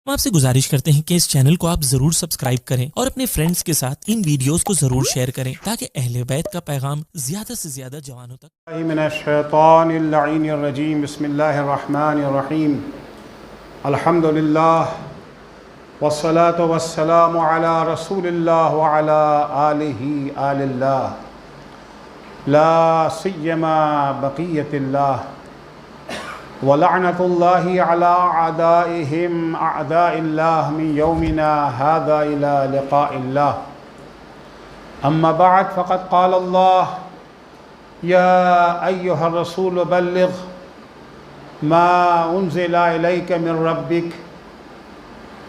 ہم آپ سے گزارش کرتے ہیں کہ اس چینل کو آپ ضرور سبسکرائب کریں اور اپنے فرینڈز کے ساتھ ان ویڈیوز کو ضرور شیئر کریں تاکہ اہل بیت کا پیغام زیادہ سے زیادہ جوانوں تک۔ من الشیطان اللعین الرجیم بسم اللہ الرحمن الرحیم الحمد للہ والصلاة والسلام علی رسول اللہ وعلی آلہ آل اللہ لا سیما بقیت اللہ ولعنت اللہ علی اعدائہم اعداء اللہ من یومنا هذا الى لقاء اللہ اما بعد فقد قال اللہ يا أيها الرسول بلغ ما أنزل إليك من ربك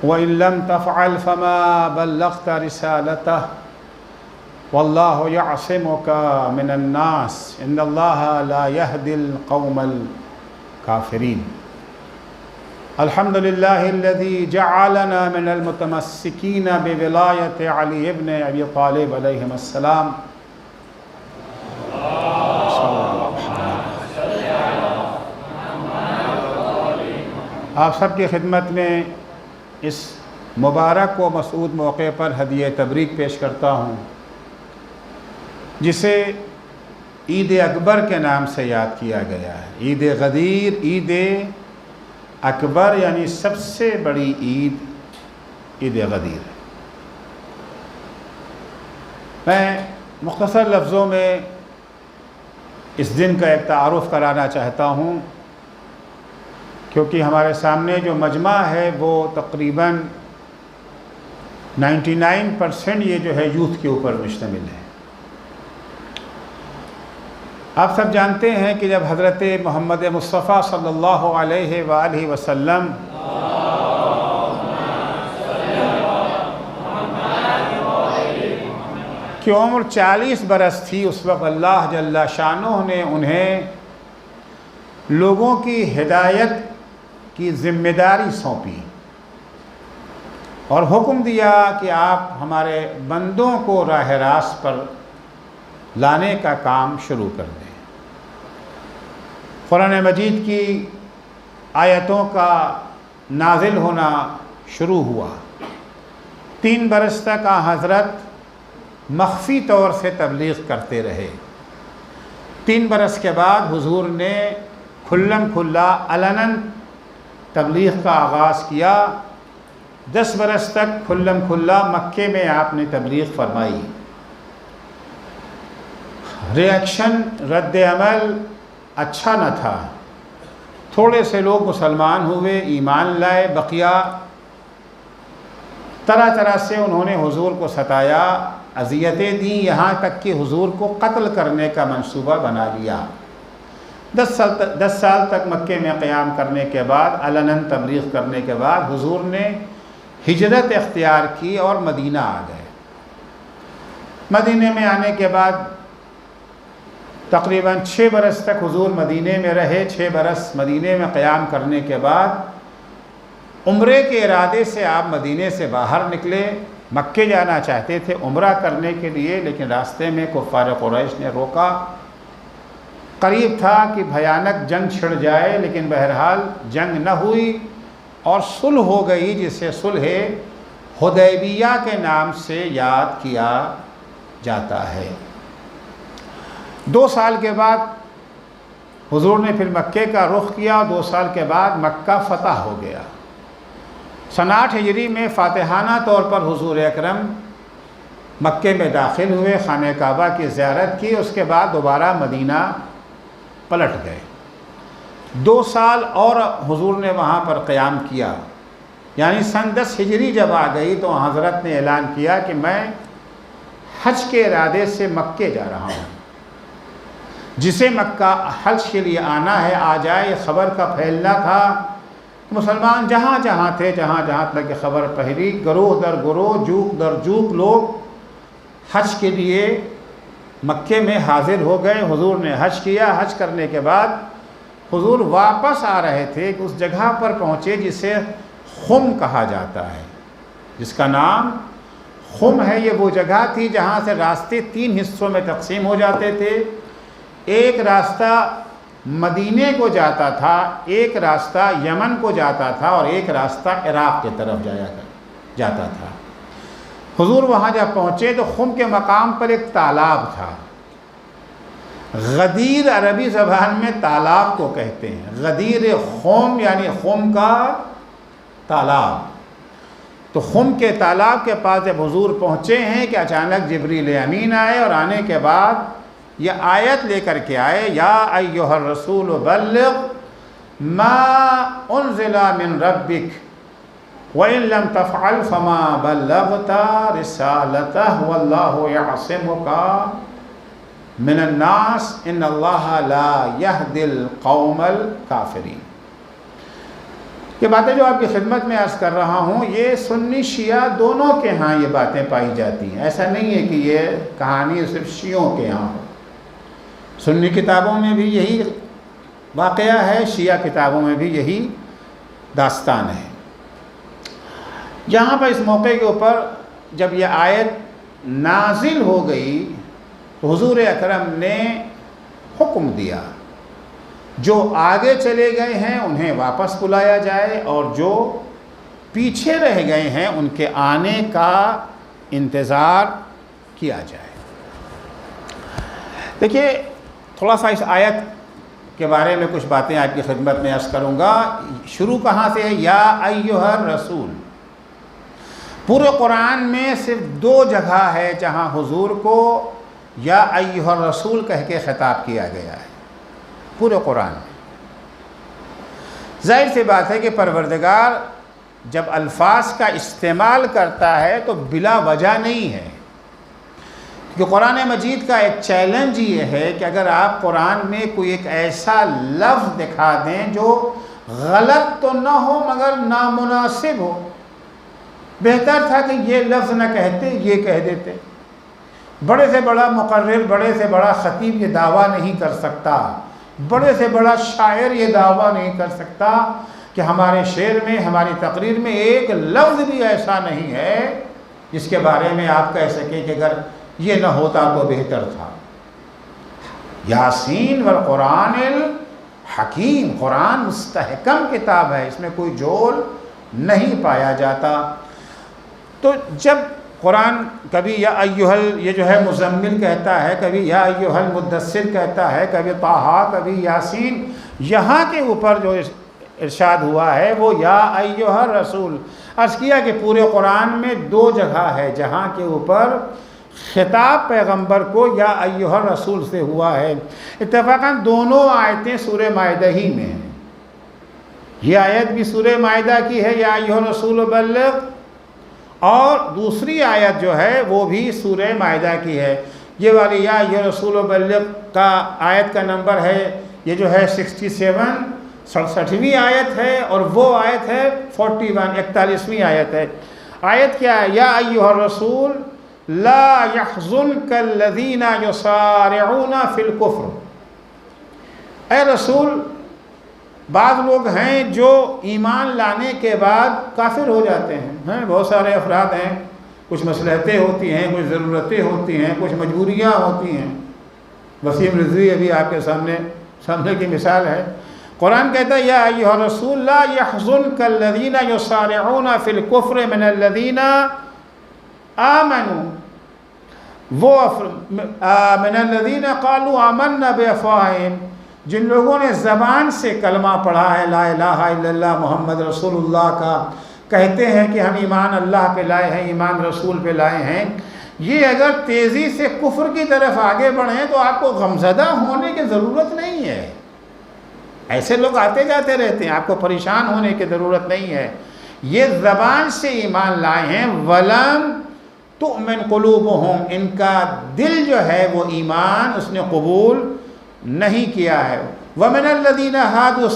وإن لم تفعل فما بلغت رسالته والله يعصمك من الناس إن الله لا يهدي القوم الكافرين الحمد لله الذي جعلنا من المتمسكين بولاية علي بن أبي طالب عليهم السلام آپ سب کی خدمت میں اس مبارک و مسعود موقع پر ہدیہ تبریک پیش کرتا ہوں جسے عید اکبر کے نام سے یاد کیا گیا ہے۔ عید غدیر، عید اکبر یعنی سب سے بڑی عید غدیر ہے۔ میں مختصر لفظوں میں اس دن کا ایک تعارف کرانا چاہتا ہوں کیونکہ ہمارے سامنے جو مجمع ہے وہ تقریباً 99% یہ جو ہے یوتھ کے اوپر مشتمل ہے۔ آپ سب جانتے ہیں کہ جب حضرت محمد مصطفیٰ صلی اللہ علیہ وآلہ وسلم کی عمر 40 برس تھی، اس وقت اللہ جل شانہ نے انہیں لوگوں کی ہدایت کی ذمہ داری سونپی اور حکم دیا کہ آپ ہمارے بندوں کو راہ راست پر لانے کا کام شروع کر دیں۔ قرآن مجید کی آیتوں کا نازل ہونا شروع ہوا۔ 3 برس تک حضرت مخفی طور سے تبلیغ کرتے رہے۔ 3 برس کے بعد حضور نے کھلم کھلا علناً تبلیغ کا آغاز کیا۔ 10 برس تک کھلم کھلا مکے میں آپ نے تبلیغ فرمائی۔ ریاکشن، رد عمل اچھا نہ تھا۔ تھوڑے سے لوگ مسلمان ہوئے، ایمان لائے، بقیہ طرح طرح سے انہوں نے حضور کو ستایا، اذیتیں دیں، یہاں تک کہ حضور کو قتل کرنے کا منصوبہ بنا لیا۔ 10 سال تک مکے میں قیام کرنے کے بعد، علناً تبلیغ کرنے کے بعد حضور نے ہجرت اختیار کی اور مدینہ آ گئے۔ مدینہ میں آنے کے بعد تقریباً 6 برس تک حضور مدینہ میں رہے۔ 6 برس مدینہ میں قیام کرنے کے بعد عمرے کے ارادے سے آپ مدینہ سے باہر نکلے۔ مکے جانا چاہتے تھے عمرہ کرنے کے لیے، لیکن راستے میں کفار قریش نے روکا۔ قریب تھا کہ بھیانک جنگ چھڑ جائے، لیکن بہرحال جنگ نہ ہوئی اور صلح ہو گئی، جسے صلح حدیبیہ کے نام سے یاد کیا جاتا ہے۔ 2 سال کے بعد حضور نے پھر مکے کا رخ کیا۔ 2 سال کے بعد مکہ فتح ہو گیا۔ سن 8 ہجری میں فاتحانہ طور پر حضور اکرم مکے میں داخل ہوئے، خانہ کعبہ کی زیارت کی، اس کے بعد دوبارہ مدینہ پلٹ گئے۔ 2 سال اور حضور نے وہاں پر قیام کیا، یعنی سن 10 ہجری جب آ گئی تو حضرت نے اعلان کیا کہ میں حج کے ارادے سے مکے جا رہا ہوں۔ جسے مکہ حج کے لیے آنا ہے آ جائے، یہ خبر کا پھیلنا تھا۔ مسلمان جہاں جہاں تھے، جہاں جہاں تک یہ خبر پھیلی، گروہ در گروہ، جوک در جوک لوگ حج کے لیے مکے میں حاضر ہو گئے۔ حضور نے حج کیا۔ حج کرنے کے بعد حضور واپس آ رہے تھے کہ اس جگہ پر پہنچے جسے خم کہا جاتا ہے، جس کا نام خم ہے۔ یہ وہ جگہ تھی جہاں سے راستے 3 حصوں میں تقسیم ہو جاتے تھے۔ ایک راستہ مدینے کو جاتا تھا، ایک راستہ یمن کو جاتا تھا اور ایک راستہ عراق کی طرف جاتا تھا۔ حضور وہاں جب پہنچے تو خم کے مقام پر ایک تالاب تھا۔ غدیر عربی زبان میں تالاب کو کہتے ہیں، غدیر خم یعنی خم کا تالاب۔ تو خم کے تالاب کے پاس جب حضور پہنچے ہیں کہ اچانک جبریل امین آئے، اور آنے کے بعد یہ آیت لے کر کے آئے، یا ایھا الرسول بلغ ما انزل من ربک وَإِن لَمْ تَفْعَلْ فَمَا بَلَّغْتَ رِسَالَتَهُ وَاللَّهُ يَعْصِمُكَ مِنَ النَّاسِ إِنَّ اللَّهَ لَا يَهْدِي الْقَوْمَ الْكَافِرِينَ۔ یہ باتیں جو آپ کی خدمت میں عرض کر رہا ہوں، یہ سنی شیعہ دونوں کے ہاں یہ باتیں پائی جاتی ہیں۔ ایسا نہیں ہے کہ یہ کہانی صرف شیعوں کے ہاں ہو۔ سنی کتابوں میں بھی یہی واقعہ ہے، شیعہ کتابوں میں بھی یہی داستان ہے۔ یہاں پر اس موقع کے اوپر جب یہ آیت نازل ہو گئی تو حضور اکرم نے حکم دیا، جو آگے چلے گئے ہیں انہیں واپس بلایا جائے، اور جو پیچھے رہ گئے ہیں ان کے آنے کا انتظار کیا جائے۔ دیکھیے، تھوڑا سا اس آیت کے بارے میں کچھ باتیں آپ کی خدمت میں عرض کروں گا۔ شروع کہاں سے ہے؟ یا ایھا الرسول۔ پورے قرآن میں صرف 2 جگہ ہے جہاں حضور کو یا ایھا الرسول کہہ کے خطاب کیا گیا ہے پورے قرآن میں۔ ظاہر سی بات ہے کہ پروردگار جب الفاظ کا استعمال کرتا ہے تو بلا وجہ نہیں ہے، کہ قرآن مجید کا ایک چیلنج یہ ہے کہ اگر آپ قرآن میں کوئی ایک ایسا لفظ دکھا دیں جو غلط تو نہ ہو مگر نامناسب ہو، بہتر تھا کہ یہ لفظ نہ کہتے، یہ کہہ دیتے۔ بڑے سے بڑا مقرر، بڑے سے بڑا خطیب یہ دعویٰ نہیں کر سکتا، بڑے سے بڑا شاعر یہ دعویٰ نہیں کر سکتا کہ ہمارے شعر میں، ہماری تقریر میں ایک لفظ بھی ایسا نہیں ہے جس کے بارے میں آپ کہہ سکیں کہ اگر یہ نہ ہوتا تو بہتر تھا۔ یاسین والقرآن الحکیم، قرآن مستحکم کتاب ہے، اس میں کوئی جول نہیں پایا جاتا۔ تو جب قرآن کبھی یا ایھا یہ جو ہے مزمل کہتا ہے، کبھی یا ایھا المدثر کہتا ہے، کبھی طٰہٰ، کبھی یاسین، یہاں کے اوپر جو ارشاد ہوا ہے وہ یا ایھا الرسول۔ عرض کیا کہ پورے قرآن میں 2 جگہ ہے جہاں کے اوپر خطاب پیغمبر کو یا ایھا الرسول سے ہوا ہے۔ اتفاقاً دونوں آیتیں سورہ مائدہ ہی میں ہیں۔ یہ آیت بھی سورہ مائدہ کی ہے، یا ایھا الرسول بلغ، اور دوسری آیت جو ہے وہ بھی سورہ مائدہ کی ہے۔ یہ والی یا ایھا الرسول بلغ کا آیت کا نمبر ہے، یہ جو ہے 67، 67ویں آیت ہے، اور وہ آیت ہے 41، 41ویں آیت ہے۔ آیت کیا ہے؟ یا ایھا الرسول لا يحزنك الذين يسارعون في الكفر۔ اے رسول، بعض لوگ ہیں جو ایمان لانے کے بعد کافر ہو جاتے ہیں، بہت سارے افراد ہیں، کچھ مصلحتیں ہوتی ہیں، کچھ ضرورتیں ہوتی ہیں، کچھ مجبوریاں ہوتی ہیں۔ وسیم رضوی ابھی آپ کے سامنے کی مثال ہے۔ قرآن کہتا ہے یا ایھا الرسول لا يحزنك الذين يسارعون في الكفر من الذين آمنوا، وہ من الذين قالوا آمنا بافواہہم، جن لوگوں نے زبان سے کلمہ پڑھا ہے لا الہ الا اللہ محمد رسول اللہ کا، کہتے ہیں کہ ہم ایمان اللہ پہ لائے ہیں، ایمان رسول پہ لائے ہیں، یہ اگر تیزی سے کفر کی طرف آگے بڑھیں تو آپ کو غمزدہ ہونے کی ضرورت نہیں ہے۔ ایسے لوگ آتے جاتے رہتے ہیں، آپ کو پریشان ہونے کی ضرورت نہیں ہے۔ یہ زبان سے ایمان لائے ہیں، وَلَمْ تُؤْمِنْ قُلُوبُهُمْ، ان کا دل جو ہے وہ ایمان اس نے قبول نہیں کیا ہے۔ وَمِنَ الَّذِينَ هَادُوا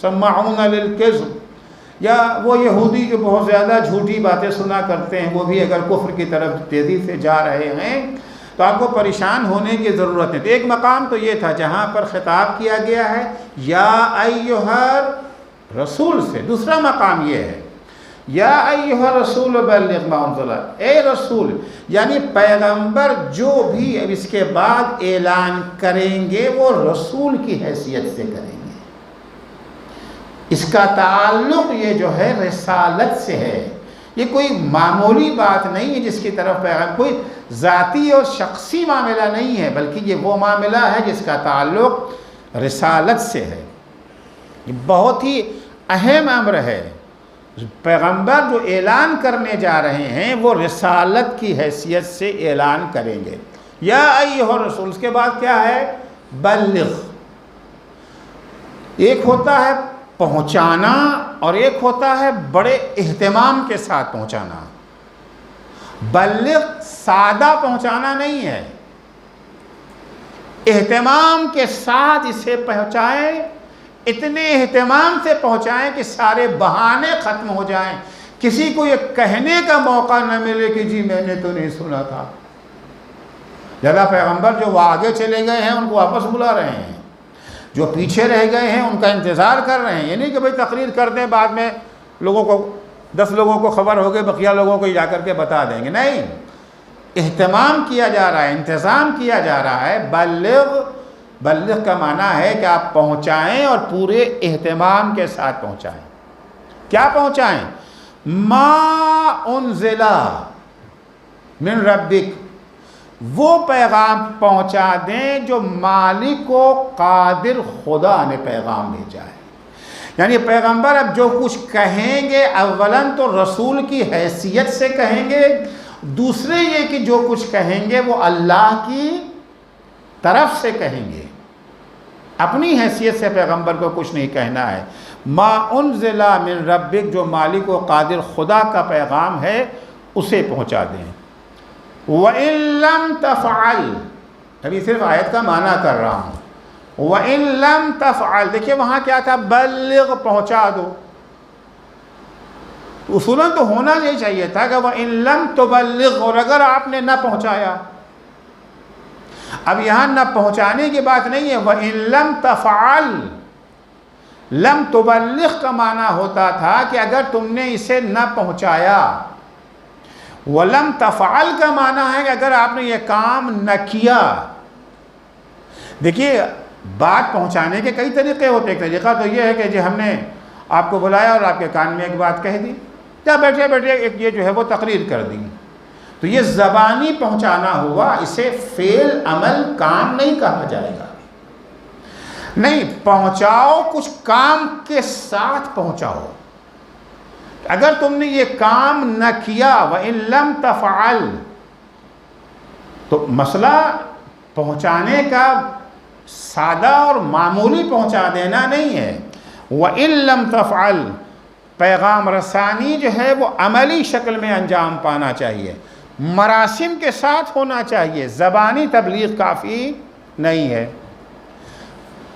سَمَّاعُونَ لِلْكَذِبِ، یا وہ یہودی جو بہت زیادہ جھوٹی باتیں سنا کرتے ہیں، وہ بھی اگر کفر کی طرف تیزی سے جا رہے ہیں تو آپ کو پریشان ہونے کی ضرورت نہیں۔ تو ایک مقام تو یہ تھا جہاں پر خطاب کیا گیا ہے یا ایھا رسول سے۔ دوسرا مقام یہ ہے یا ایھا الرسول بلغ ما انزل، اے رسول یعنی پیغمبر جو بھی اب اس کے بعد اعلان کریں گے وہ رسول کی حیثیت سے کریں گے، اس کا تعلق یہ جو ہے رسالت سے ہے، یہ کوئی معمولی بات نہیں ہے جس کی طرف پیغام، کوئی ذاتی اور شخصی معاملہ نہیں ہے، بلکہ یہ وہ معاملہ ہے جس کا تعلق رسالت سے ہے۔ یہ بہت ہی اہم امر ہے، پیغمبر جو اعلان کرنے جا رہے ہیں وہ رسالت کی حیثیت سے اعلان کریں گے۔ یا ایھا الرسول، اس کے بعد کیا ہے؟ بلغ، ایک ہوتا ہے پہنچانا اور ایک ہوتا ہے بڑے اہتمام کے ساتھ پہنچانا۔ بلغ سادہ پہنچانا نہیں ہے، اہتمام کے ساتھ اسے پہنچائیں، اتنے اہتمام سے پہنچائیں کہ سارے بہانے ختم ہو جائیں، کسی کو یہ کہنے کا موقع نہ ملے کہ جی میں نے تو نہیں سنا تھا۔ لہذا پیغمبر جو وہ آگے چلے گئے ہیں ان کو واپس بلا رہے ہیں، جو پیچھے رہ گئے ہیں ان کا انتظار کر رہے ہیں، یہ نہیں کہ بھئی تقریر کر دیں بعد میں لوگوں کو 10 لوگوں کو خبر ہوگی بقیہ لوگوں کو جا کر کے بتا دیں گے، نہیں، اہتمام کیا جا رہا ہے، انتظام کیا جا رہا ہے۔ بلغ کا معنی ہے کہ آپ پہنچائیں اور پورے اہتمام کے ساتھ پہنچائیں۔ کیا پہنچائیں؟ ما انزل من ربک، وہ پیغام پہنچا دیں جو مالک و قادر خدا نے پیغام بھیجا ہے۔ یعنی پیغمبر اب جو کچھ کہیں گے اولاً تو رسول کی حیثیت سے کہیں گے، دوسرے یہ کہ جو کچھ کہیں گے وہ اللہ کی طرف سے کہیں گے، اپنی حیثیت سے پیغمبر کو کچھ نہیں کہنا ہے۔ ما انزل من ربک، جو مالک و قادر خدا کا پیغام ہے اسے پہنچا دیں۔ وَإِن لَمْ تَفْعَلْ، ابھی صرف آیت کا معنی کر رہا ہوں۔ وَإِن لَمْ تَفْعَلْ، دیکھیں وہاں کیا تھا؟ بلغ، پہنچا دو۔ اصولاً تو ہونا یہ چاہیے تھا کہ وَإِن لَمْ تُبَلِّغْ، اور اگر آپ نے نہ پہنچایا۔ اب یہاں نہ پہنچانے کی بات نہیں ہے، وَإِن لَمْ تَفْعَلْ، لم تبلغ کا معنی ہوتا تھا کہ اگر تم نے اسے نہ پہنچایا، وَلَمْ تَفْعَلْ کا معنی ہے کہ اگر آپ نے یہ کام نہ کیا۔ دیکھیے بات پہنچانے کے کئی طریقے ہوتے ہیں، ایک طریقہ تو یہ ہے کہ جی ہم نے آپ کو بلایا اور آپ کے کان میں ایک بات کہہ دی، یا بیٹھے بیٹھے ایک یہ جو ہے وہ تقریر کر دی، تو یہ زبانی پہنچانا ہوا، اسے فعل عمل کام نہیں کہا جائے گا۔ نہیں، پہنچاؤ، کچھ کام کے ساتھ پہنچاؤ۔ اگر تم نے یہ کام نہ کیا، وَإِن لَمْ تَفْعَلْ، تو مسئلہ پہنچانے کا سادہ اور معمولی پہنچا دینا نہیں ہے۔ وَإِن لَمْ تَفْعَلْ، پیغام رسانی جو ہے وہ عملی شکل میں انجام پانا چاہیے، مراسم کے ساتھ ہونا چاہیے، زبانی تبلیغ کافی نہیں ہے۔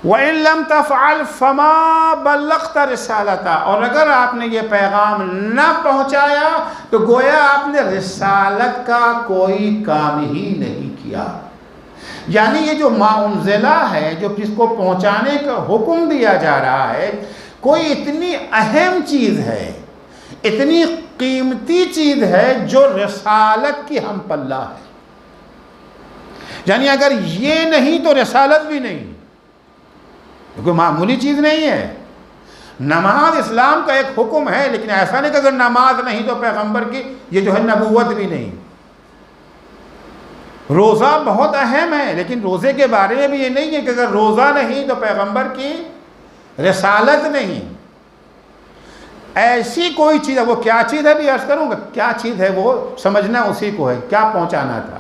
وَإِن لَمْ تَفْعَلْ فَمَا بَلَّغْتَ رِسَالَتَهْ، اور اگر آپ نے یہ پیغام نہ پہنچایا تو گویا آپ نے رسالت کا کوئی کام ہی نہیں کیا۔ یعنی یہ جو ما انزلہ ہے، جو جس کو پہنچانے کا حکم دیا جا رہا ہے، کوئی اتنی اہم چیز ہے، اتنی قیمتی چیز ہے جو رسالت کی ہم پلہ ہے۔ یعنی اگر یہ نہیں تو رسالت بھی نہیں، کوئی معمولی چیز نہیں ہے۔ نماز اسلام کا ایک حکم ہے، لیکن ایسا نہیں کہ اگر نماز نہیں تو پیغمبر کی یہ جو ہے نبوت بھی نہیں۔ روزہ بہت اہم ہے، لیکن روزے کے بارے میں بھی یہ نہیں ہے کہ اگر روزہ نہیں تو پیغمبر کی رسالت نہیں۔ ایسی کوئی چیز ہے، وہ کیا چیز ہے بھی عرض کروں گا، کیا چیز ہے وہ سمجھنا اسی کو ہے، کیا پہنچانا تھا۔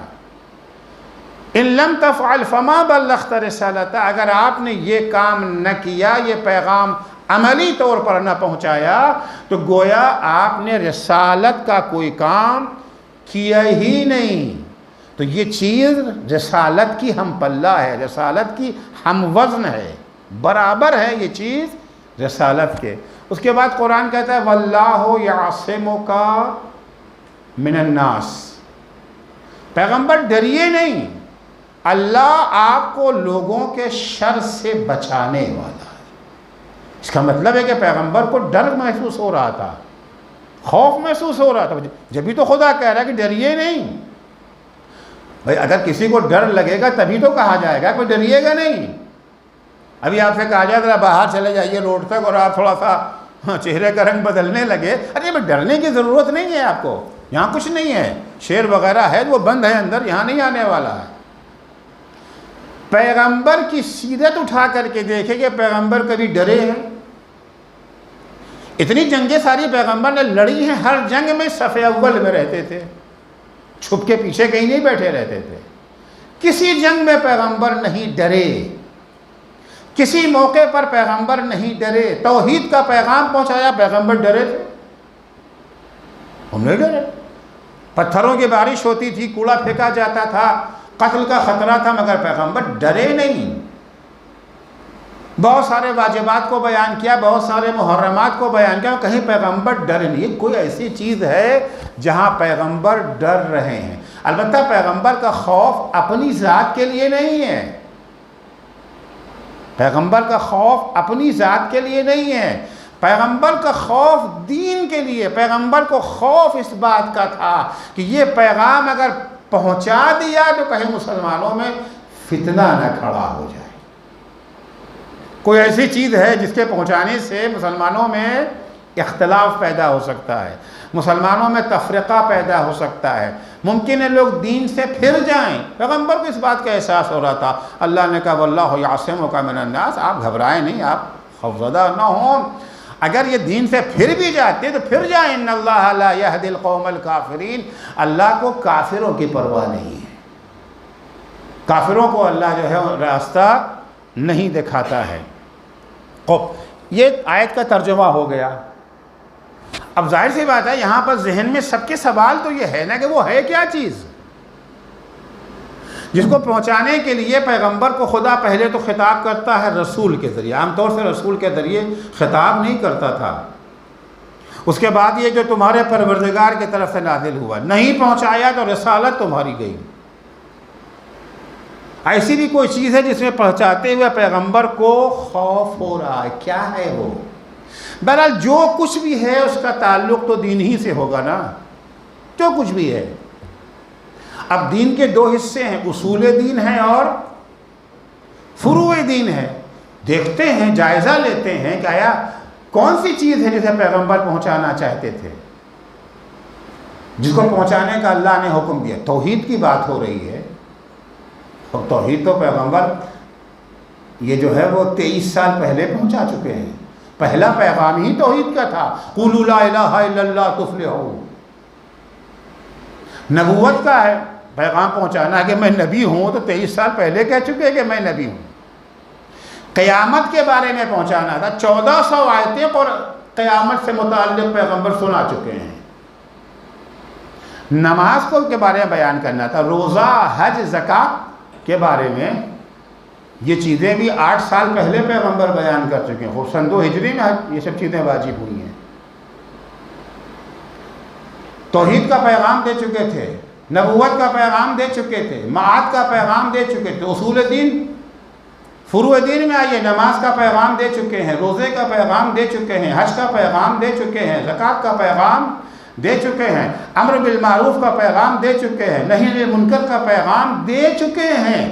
ان لم تفعل فما بلغت رسالتہ، اگر آپ نے یہ کام نہ کیا، یہ پیغام عملی طور پر نہ پہنچایا، تو گویا آپ نے رسالت کا کوئی کام کیا ہی نہیں۔ تو یہ چیز رسالت کی ہم پلہ ہے، رسالت کی ہم وزن ہے، برابر ہے یہ چیز رسالت کے۔ اس کے بعد قرآن کہتا ہے وَاللَّهُ يَعْصِمُكَ مِنَ النَّاسِ، پیغمبر ڈریے نہیں، اللہ آپ کو لوگوں کے شر سے بچانے والا ہے۔ اس کا مطلب ہے کہ پیغمبر کو ڈر محسوس ہو رہا تھا، خوف محسوس ہو رہا تھا. جبھی تو خدا کہہ رہا ہے کہ ڈریے نہیں. بھائی اگر کسی کو ڈر لگے گا تبھی تو کہا جائے گا, کوئی ڈریے گا نہیں. ابھی آپ سے کہا جائے ذرا باہر چلے جائیے روڈ تک اور آپ تھوڑا سا چہرے کا رنگ بدلنے لگے, ارے بھائی ڈرنے کی ضرورت نہیں ہے آپ کو, یہاں کچھ نہیں ہے. شیر وغیرہ ہے وہ بند ہے اندر, یہاں نہیں آنے والا ہے. پیغمبر کی سیرت اٹھا کر کے دیکھیں کہ پیغمبر کبھی ڈرے ہیں؟ اتنی جنگیں ساری پیغمبر نے لڑی ہیں, ہر جنگ میں صف اول میں رہتے تھے, چھپ کے پیچھے کہیں نہیں بیٹھے رہتے تھے. کسی جنگ میں پیغمبر نہیں ڈرے, کسی موقع پر پیغمبر نہیں ڈرے. توحید کا پیغام پہنچایا, پیغمبر ڈرے تھے؟ ہم نہیں ڈرے. پتھروں کی بارش ہوتی تھی, کوڑا پھینکا جاتا تھا, قتل کا خطرہ تھا, مگر پیغمبر ڈرے نہیں. بہت سارے واجبات کو بیان کیا, بہت سارے محرمات کو بیان کیا, کہیں پیغمبر ڈر نہیں. کوئی ایسی چیز ہے جہاں پیغمبر ڈر رہے ہیں؟ البتہ پیغمبر کا خوف اپنی ذات کے لیے نہیں ہے, پیغمبر کا خوف اپنی ذات کے لیے نہیں ہے, پیغمبر کا خوف دین کے لیے. پیغمبر کو خوف اس بات کا تھا کہ یہ پیغام اگر پہنچا دیا تو کہیں مسلمانوں میں فتنہ نہ کھڑا ہو جائے. کوئی ایسی چیز ہے جس کے پہنچانے سے مسلمانوں میں اختلاف پیدا ہو سکتا ہے, مسلمانوں میں تفرقہ پیدا ہو سکتا ہے, ممکن ہے لوگ دین سے پھر جائیں. پیغمبر کو اس بات کا احساس ہو رہا تھا. اللہ نے کہا واللہ یعصمک من الناس, آپ گھبرائیں نہیں, آپ خوفزدہ نہ ہوں. اگر یہ دین سے پھر بھی جاتے تو پھر جائیں. ان اللہ لا یہدی القوم الکافرین, اللہ کو کافروں کی پرواہ نہیں ہے, کافروں کو اللہ جو ہے راستہ نہیں دکھاتا ہے. یہ آیت کا ترجمہ ہو گیا. اب ظاہر سی بات ہے یہاں پر ذہن میں سب کے سوال تو یہ ہے نا کہ وہ ہے کیا چیز جس کو پہنچانے کے لیے پیغمبر کو خدا پہلے تو خطاب کرتا ہے رسول کے ذریعے. عام طور سے رسول کے ذریعے خطاب نہیں کرتا تھا. اس کے بعد یہ جو تمہارے پروردگار کی طرف سے نازل ہوا, نہیں پہنچایا تو رسالت تمہاری گئی. ایسی بھی کوئی چیز ہے جس میں پہنچاتے ہوئے پیغمبر کو خوف ہو رہا ہے, کیا ہے وہ؟ بہرحال جو کچھ بھی ہے اس کا تعلق تو دین ہی سے ہوگا نا, جو کچھ بھی ہے. اب دین کے دو حصے ہیں, اصول دین ہے اور فروع دین ہے. دیکھتے ہیں, جائزہ لیتے ہیں کہ آیا کون سی چیز ہے جسے پیغمبر پہنچانا چاہتے تھے, جس کو پہنچانے کا اللہ نے حکم دیا. توحید کی بات ہو رہی ہے, اور توحید تو پیغمبر یہ جو ہے وہ 23 سال پہلے پہنچا چکے ہیں. پہلا پیغام ہی توحید کا تھا, قولوا لا الہ الا اللہ تفلحوا. نبوت کا ہے پیغام پہنچانا کہ میں نبی ہوں, تو 23 سال پہلے کہہ چکے کہ میں نبی ہوں. قیامت کے بارے میں پہنچانا تھا, 1400 آیتیں اور قیامت سے متعلق پیغمبر سنا چکے ہیں. نماز کو کے بارے میں بیان کرنا تھا, روزہ, حج, زکوٰۃ کے بارے میں یہ چیزیں بھی 8 سال پہلے پیغمبر بیان کر چکے ہیں. سن 2 ہجری میں یہ سب چیزیں واجب ہوئی ہیں. توحید کا پیغام دے چکے تھے, نبوت کا پیغام دے چکے تھے, معاد کا پیغام دے چکے تھے. اصول دین فروع دین میں آئیے, نماز کا پیغام دے چکے ہیں, روزے کا پیغام دے چکے ہیں, حج کا پیغام دے چکے ہیں, زکوٰۃ کا پیغام دے چکے ہیں, امر بالمعروف کا پیغام دے چکے ہیں, نہی عن المنکر کا پیغام دے چکے ہیں.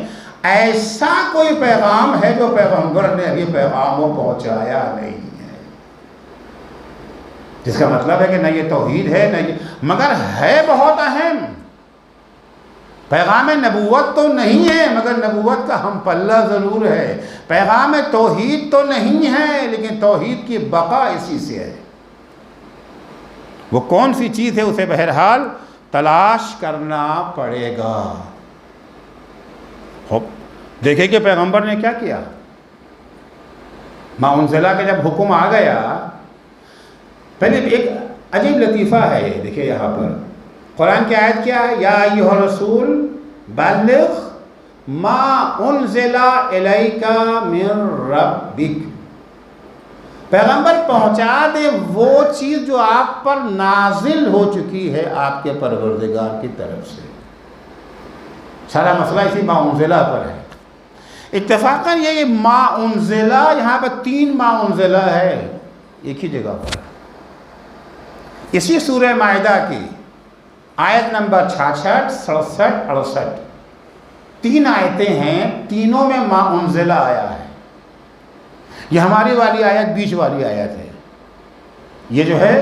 ایسا کوئی پیغام ہے جو پیغمبر نے ابھی پیغام پہنچایا نہیں ہے, جس کا مطلب ہے کہ نہ یہ توحید ہے نہ یہ, مگر ہے بہت اہم. پیغام نبوت تو نہیں ہے مگر نبوت کا ہم پلہ ضرور ہے. پیغام توحید تو نہیں ہے لیکن توحید کی بقا اسی سے ہے. وہ کون سی چیز ہے اسے بہرحال تلاش کرنا پڑے گا. دیکھیں کہ پیغمبر نے کیا کیا. ما انزلہ کے جب حکم آ گیا, پہلے ایک عجیب لطیفہ ہے یہ, دیکھیں یہاں پر قرآن کی آیت کیا ہے, یا ایھا الرسول بلغ ما انزل الیک من ربک. پیغمبر پہنچا دے وہ چیز جو آپ پر نازل ہو چکی ہے آپ کے پروردگار کی طرف سے. سارا مسئلہ اسی ما انزلہ پر ہے. اتفاقاً یہ ما انزلہ یہاں پر 3 ما انزلہ ہے ایک ہی جگہ پر. اسی سورہ مائدہ کی آیت نمبر 66، 67، 68 تین آیتیں ہیں، تینوں میں ما انزلہ آیا ہے۔ یہ ہماری والی آیت بیچ والی آیت ہے، یہ جو ہے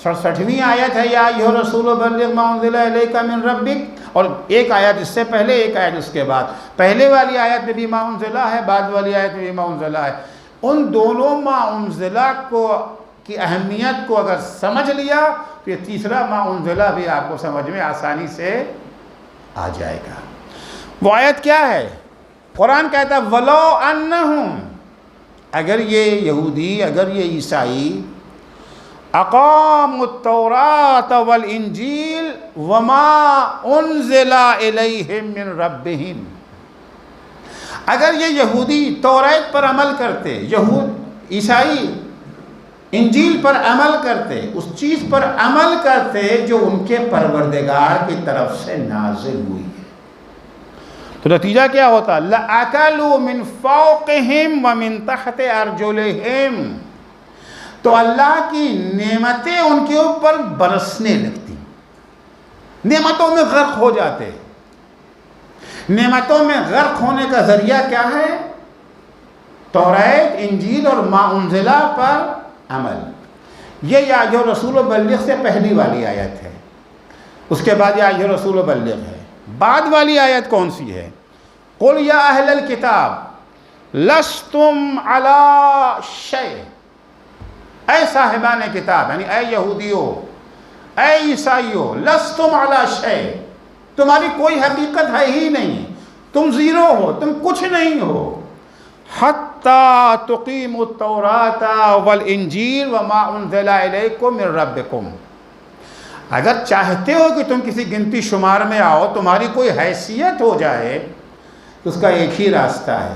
67ویں آیت ہے، یا ایھا الرسول بلغ ما انزل الیک من ربک، اور ایک آیت اس سے پہلے، ایک آیت اس کے بعد۔ پہلے والی آیت میں بھی ما انزلہ ہے، بعد والی آیت میں بھی ما انزلہ ہے۔ ان دونوں ما انزلہ کی اہمیت کو اگر سمجھ لیا تو یہ تیسرا ما انزلہ بھی آپ کو سمجھ میں آسانی سے آ جائے گا۔ وہ آیت کیا ہے؟ قرآن کہتا ہے وَلَوْ أَنَّهُمْ، اگر یہ یہودی، اگر یہ عیسائی اقاموا التوراۃ والانجیل وما انزل الیہم من ربہم، اگر یہ یہودی توریت پر عمل کرتے، عیسائی انجیل پر عمل کرتے، اس چیز پر عمل کرتے جو ان کے پروردگار کی طرف سے نازل ہوئی ہے، تو نتیجہ کیا ہوتا؟ لَأَكَلُوا مِن فَوْقِهِمْ وَمِن تَحْتِ أَرْجُلِهِمْ، تو اللہ کی نعمتیں ان کے اوپر برسنے لگتی، نعمتوں میں غرق ہو جاتے۔ نعمتوں میں غرق ہونے کا ذریعہ کیا ہے؟ توریت، انجیل اور ما انزلہ پر عمل۔ یہ یا ایھا الرسول بلغ سے پہلی والی آیت ہے، اس کے بعد یا ایھا الرسول بلغ ہے۔ بعد والی آیت کون سی ہے؟ قُلْ یا اہل الکتاب لستم علی شیء، اے صاحبان کتاب، یعنی اے یہودیوں، اے عیسائیوں، لستم علی شیء، تمہاری کوئی حقیقت ہے ہی نہیں، تم زیرو ہو، تم کچھ نہیں ہو، حتی تقیموا التوراۃ والانجیل وما انزل الیکم من ربکم، اگر چاہتے ہو کہ تم کسی گنتی شمار میں آؤ، تمہاری کوئی حیثیت ہو جائے، تو اس کا ایک ہی راستہ ہے،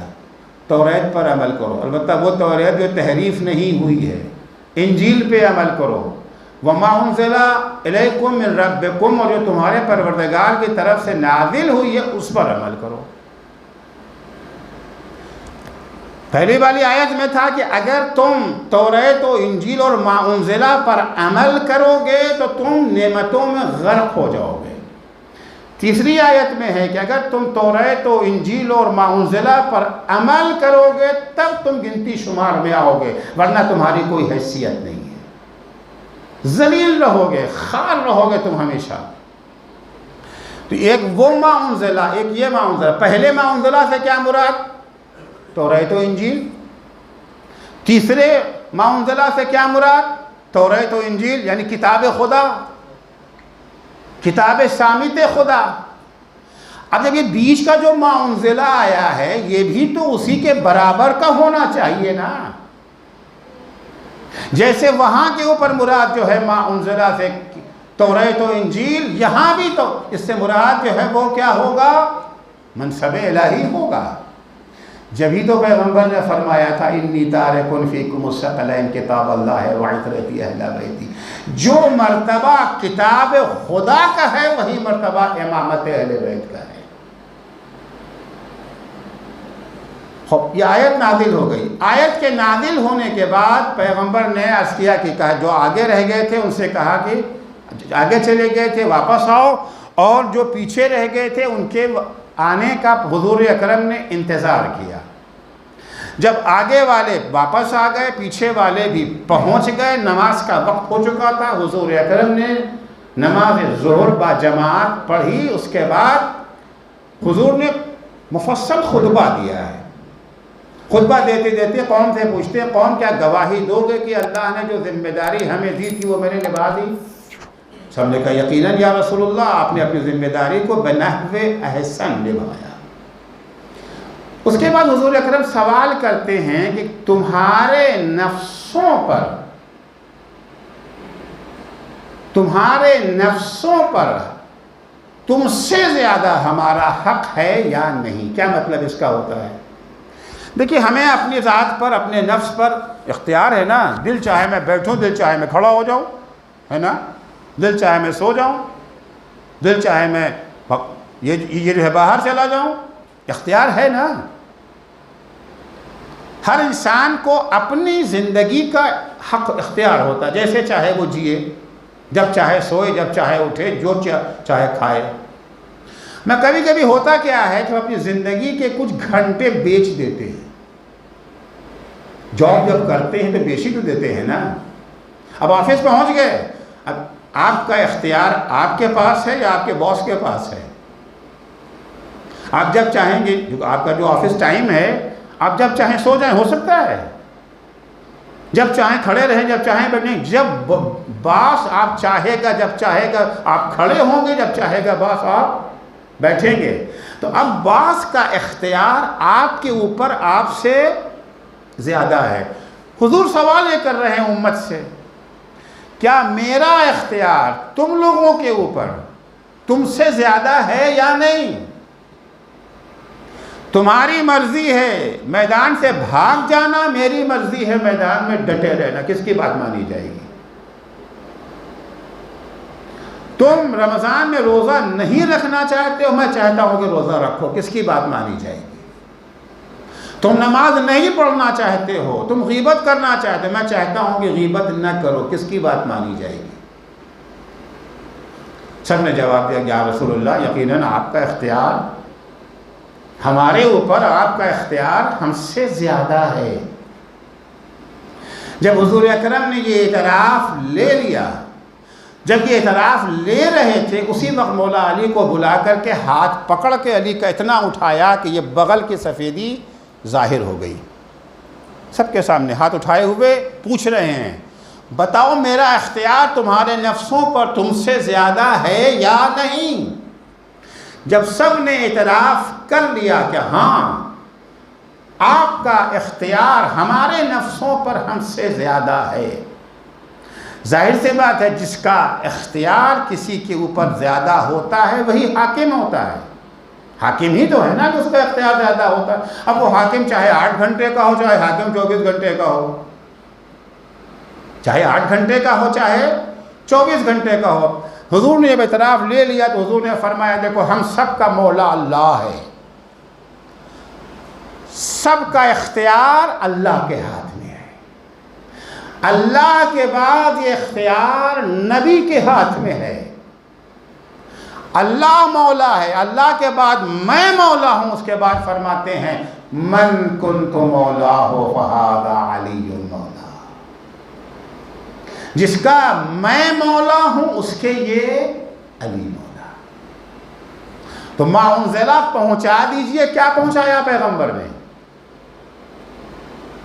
توریت پر عمل کرو، البتہ وہ توریت جو تحریف نہیں ہوئی ہے، انجیل پہ عمل کرو، وما انزل الیکم من ربکم، اور جو تمہارے پروردگار کی طرف سے نازل ہوئی ہے اس پر عمل کرو۔ پہلی والی آیت میں تھا کہ اگر تم توریت و انجیل اور ما انزلہ پر عمل کرو گے تو تم نعمتوں میں غرق ہو جاؤ گے۔ تیسری آیت میں ہے کہ اگر تم توریت و انجیل اور ما انزلہ پر عمل کرو گے تب تم گنتی شمار میں آؤ گے، ورنہ تمہاری کوئی حیثیت نہیں ہے، ذلیل رہو گے، خار رہو گے تم ہمیشہ۔ تو ایک وہ ما انزلہ، ایک یہ ما انزلہ۔ پہلے ما انزلہ سے کیا مراد؟ توریت و انجیل۔ تیسرے ما انزلہ سے کیا مراد؟ توریت و انجیل یعنی کتاب خدا، کتاب صامت خدا۔ اب جب یہ بیچ کا جو ما انزلہ آیا ہے یہ بھی تو اسی کے برابر کا ہونا چاہیے نا، جیسے وہاں کے اوپر مراد جو ہے ما انزلہ سے توریت و انجیل، یہاں بھی تو اس سے مراد جو ہے وہ کیا ہوگا؟ منصب الہی ہوگا۔ جبھی تو پیغمبر نے فرمایا تھا انی تارک فیکم الثقلین کتاب اللہ وعطرتی اہل بیتی، جو مرتبہ کتاب خدا کا ہے وہی مرتبہ امامت اہل بیت کا ہے۔ یہ آیت نازل ہو گئی۔ آیت کے نازل ہونے کے بعد پیغمبر نے عرض کیا کہ جو آگے رہ گئے تھے ان سے کہا کہ آگے چلے گئے تھے واپس آؤ، اور جو پیچھے رہ گئے تھے ان کے آنے کا حضور اکرم نے انتظار کیا۔ جب آگے والے واپس آ گئے، پیچھے والے بھی پہنچ گئے، نماز کا وقت ہو چکا تھا، حضور اکرم نے نماز ظہر با جماعت پڑھی، اس کے بعد حضور نے مفصل خطبہ دیا ہے۔ خطبہ دیتے دیتے قوم سے پوچھتے ہیں قوم کیا گواہی دو گے کہ اللہ نے جو ذمہ داری ہمیں دی تھی وہ میں نے نبھا دی؟ سب نے کہا یقیناً یا رسول اللہ، آپ نے اپنی ذمہ داری کو بنحو احسن نبھایا۔ اس کے بعد حضور اکرم سوال کرتے ہیں کہ تمہارے نفسوں پر تم سے زیادہ ہمارا حق ہے یا نہیں؟ کیا مطلب اس کا ہوتا ہے؟ دیکھیے ہمیں اپنی ذات پر، اپنے نفس پر اختیار ہے نا، دل چاہے میں بیٹھوں، دل چاہے میں کھڑا ہو جاؤں، ہے نا، دل چاہے میں سو جاؤں، دل چاہے میں یہ جو ہے باہر چلا جاؤں، اختیار ہے نا۔ ہر انسان کو اپنی زندگی کا حق اختیار ہوتا ہے، جیسے چاہے وہ جیے، جب چاہے سوئے، جب چاہے اٹھے، جو چاہے کھائے۔ میں کبھی کبھی ہوتا کیا ہے کہ اپنی زندگی کے کچھ گھنٹے بیچ دیتے ہیں۔ جاب جب کرتے ہیں تو بیچ ہی تو دیتے ہیں نا۔ اب آفس پہنچ گئے، اب آپ کا اختیار آپ کے پاس ہے یا آپ کے باس کے پاس ہے؟ آپ جب چاہیں گے، آپ کا جو آفس ٹائم ہے، آپ جب چاہیں سو جائیں، ہو سکتا ہے، جب چاہیں کھڑے رہیں، جب چاہیں بیٹھیں۔ جب باس آپ چاہے گا، جب چاہے گا آپ کھڑے ہوں گے، جب چاہے گا باس آپ بیٹھیں گے۔ تو اب باس کا اختیار آپ کے اوپر آپ سے زیادہ ہے۔ حضور سوال یہ کر رہے ہیں امت سے، کیا میرا اختیار تم لوگوں کے اوپر تم سے زیادہ ہے یا نہیں؟ تمہاری مرضی ہے میدان سے بھاگ جانا، میری مرضی ہے میدان میں ڈٹے رہنا، کس کی بات مانی جائے گی؟ تم رمضان میں روزہ نہیں رکھنا چاہتے ہو، میں چاہتا ہوں کہ روزہ رکھو، کس کی بات مانی جائے گی؟ تم نماز نہیں پڑھنا چاہتے ہو، تم غیبت کرنا چاہتے ہو، میں چاہتا ہوں کہ غیبت نہ کرو، کس کی بات مانی جائے گی؟ سب نے جواب دیا یا رسول اللہ، یقیناً آپ کا اختیار ہمارے اوپر، آپ کا اختیار ہم سے زیادہ ہے۔ جب حضور اکرم نے یہ اعتراف لے لیا، جب یہ اعتراف لے رہے تھے، اسی وقت مولا علی کو بلا کر کے ہاتھ پکڑ کے علی کا اتنا اٹھایا کہ یہ بغل کی سفیدی ظاہر ہو گئی۔ سب کے سامنے ہاتھ اٹھائے ہوئے پوچھ رہے ہیں، بتاؤ میرا اختیار تمہارے نفسوں پر تم سے زیادہ ہے یا نہیں؟ جب سب نے اعتراف کر لیا کہ ہاں آپ کا اختیار ہمارے نفسوں پر ہم سے زیادہ ہے، ظاہر سے بات ہے جس کا اختیار کسی کے اوپر زیادہ ہوتا ہے وہی حاکم ہوتا ہے۔ حاکم ہی تو ہے نا کہ اس کا اختیار زیادہ ہوتا ہے۔ اب وہ حاکم چاہے 8 گھنٹے کا ہو، چاہے حاکم 24 گھنٹے کا ہو، چاہے 8 گھنٹے کا ہو، چاہے 24 گھنٹے کا ہو۔ حضور نے جب اعتراف لے لیا تو حضور نے فرمایا، دیکھو ہم سب کا مولا اللہ ہے، سب کا اختیار اللہ کے ہاتھ میں ہے۔ اللہ کے بعد یہ اختیار نبی کے ہاتھ میں ہے۔ اللہ مولا ہے، اللہ کے بعد میں مولا ہوں۔ اس کے بعد فرماتے ہیں من کنت مولاہ فہذا علی مولا، جس کا میں مولا ہوں اس کے یہ علی مولا۔ تو ما انزلہ پہنچا دیجئے۔ کیا پہنچایا پیغمبر نے؟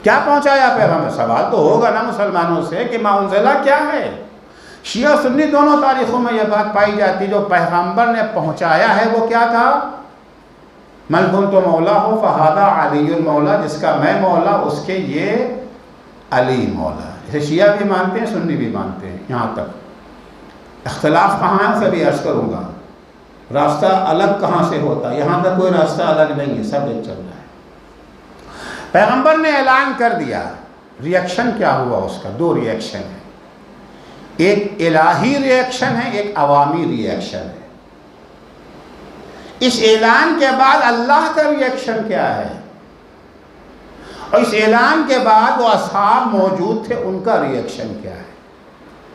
کیا پہنچایا پیغمبر؟ سوال تو ہوگا نا مسلمانوں سے کہ ما انزلہ کیا ہے؟ شیعہ سنی دونوں تاریخوں میں یہ بات پائی جاتی، جو پیغمبر نے پہنچایا ہے وہ کیا تھا؟ من کنت مولا ہو فہذا علی مولا، جس کا میں مولا اس کے یہ علی مولا۔ اسے شیعہ بھی مانتے ہیں، سنی بھی مانتے ہیں۔ یہاں تک اختلاف کہاں ہے سبھی عرض کروں گا، راستہ الگ کہاں سے ہوتا ہے، یہاں تک کوئی راستہ الگ نہیں ہے، سب ایک چل رہا ہے۔ پیغمبر نے اعلان کر دیا، ریئیکشن کیا ہوا اس کا؟ 2 ریئیکشن ہیں، ایک الہی ریئیکشن ہے، ایک عوامی ریئیکشن ہے۔ اس اعلان کے بعد اللہ کا ریئیکشن کیا ہے، اور اس اعلان کے بعد وہ اصحاب موجود تھے ان کا ریئیکشن کیا ہے؟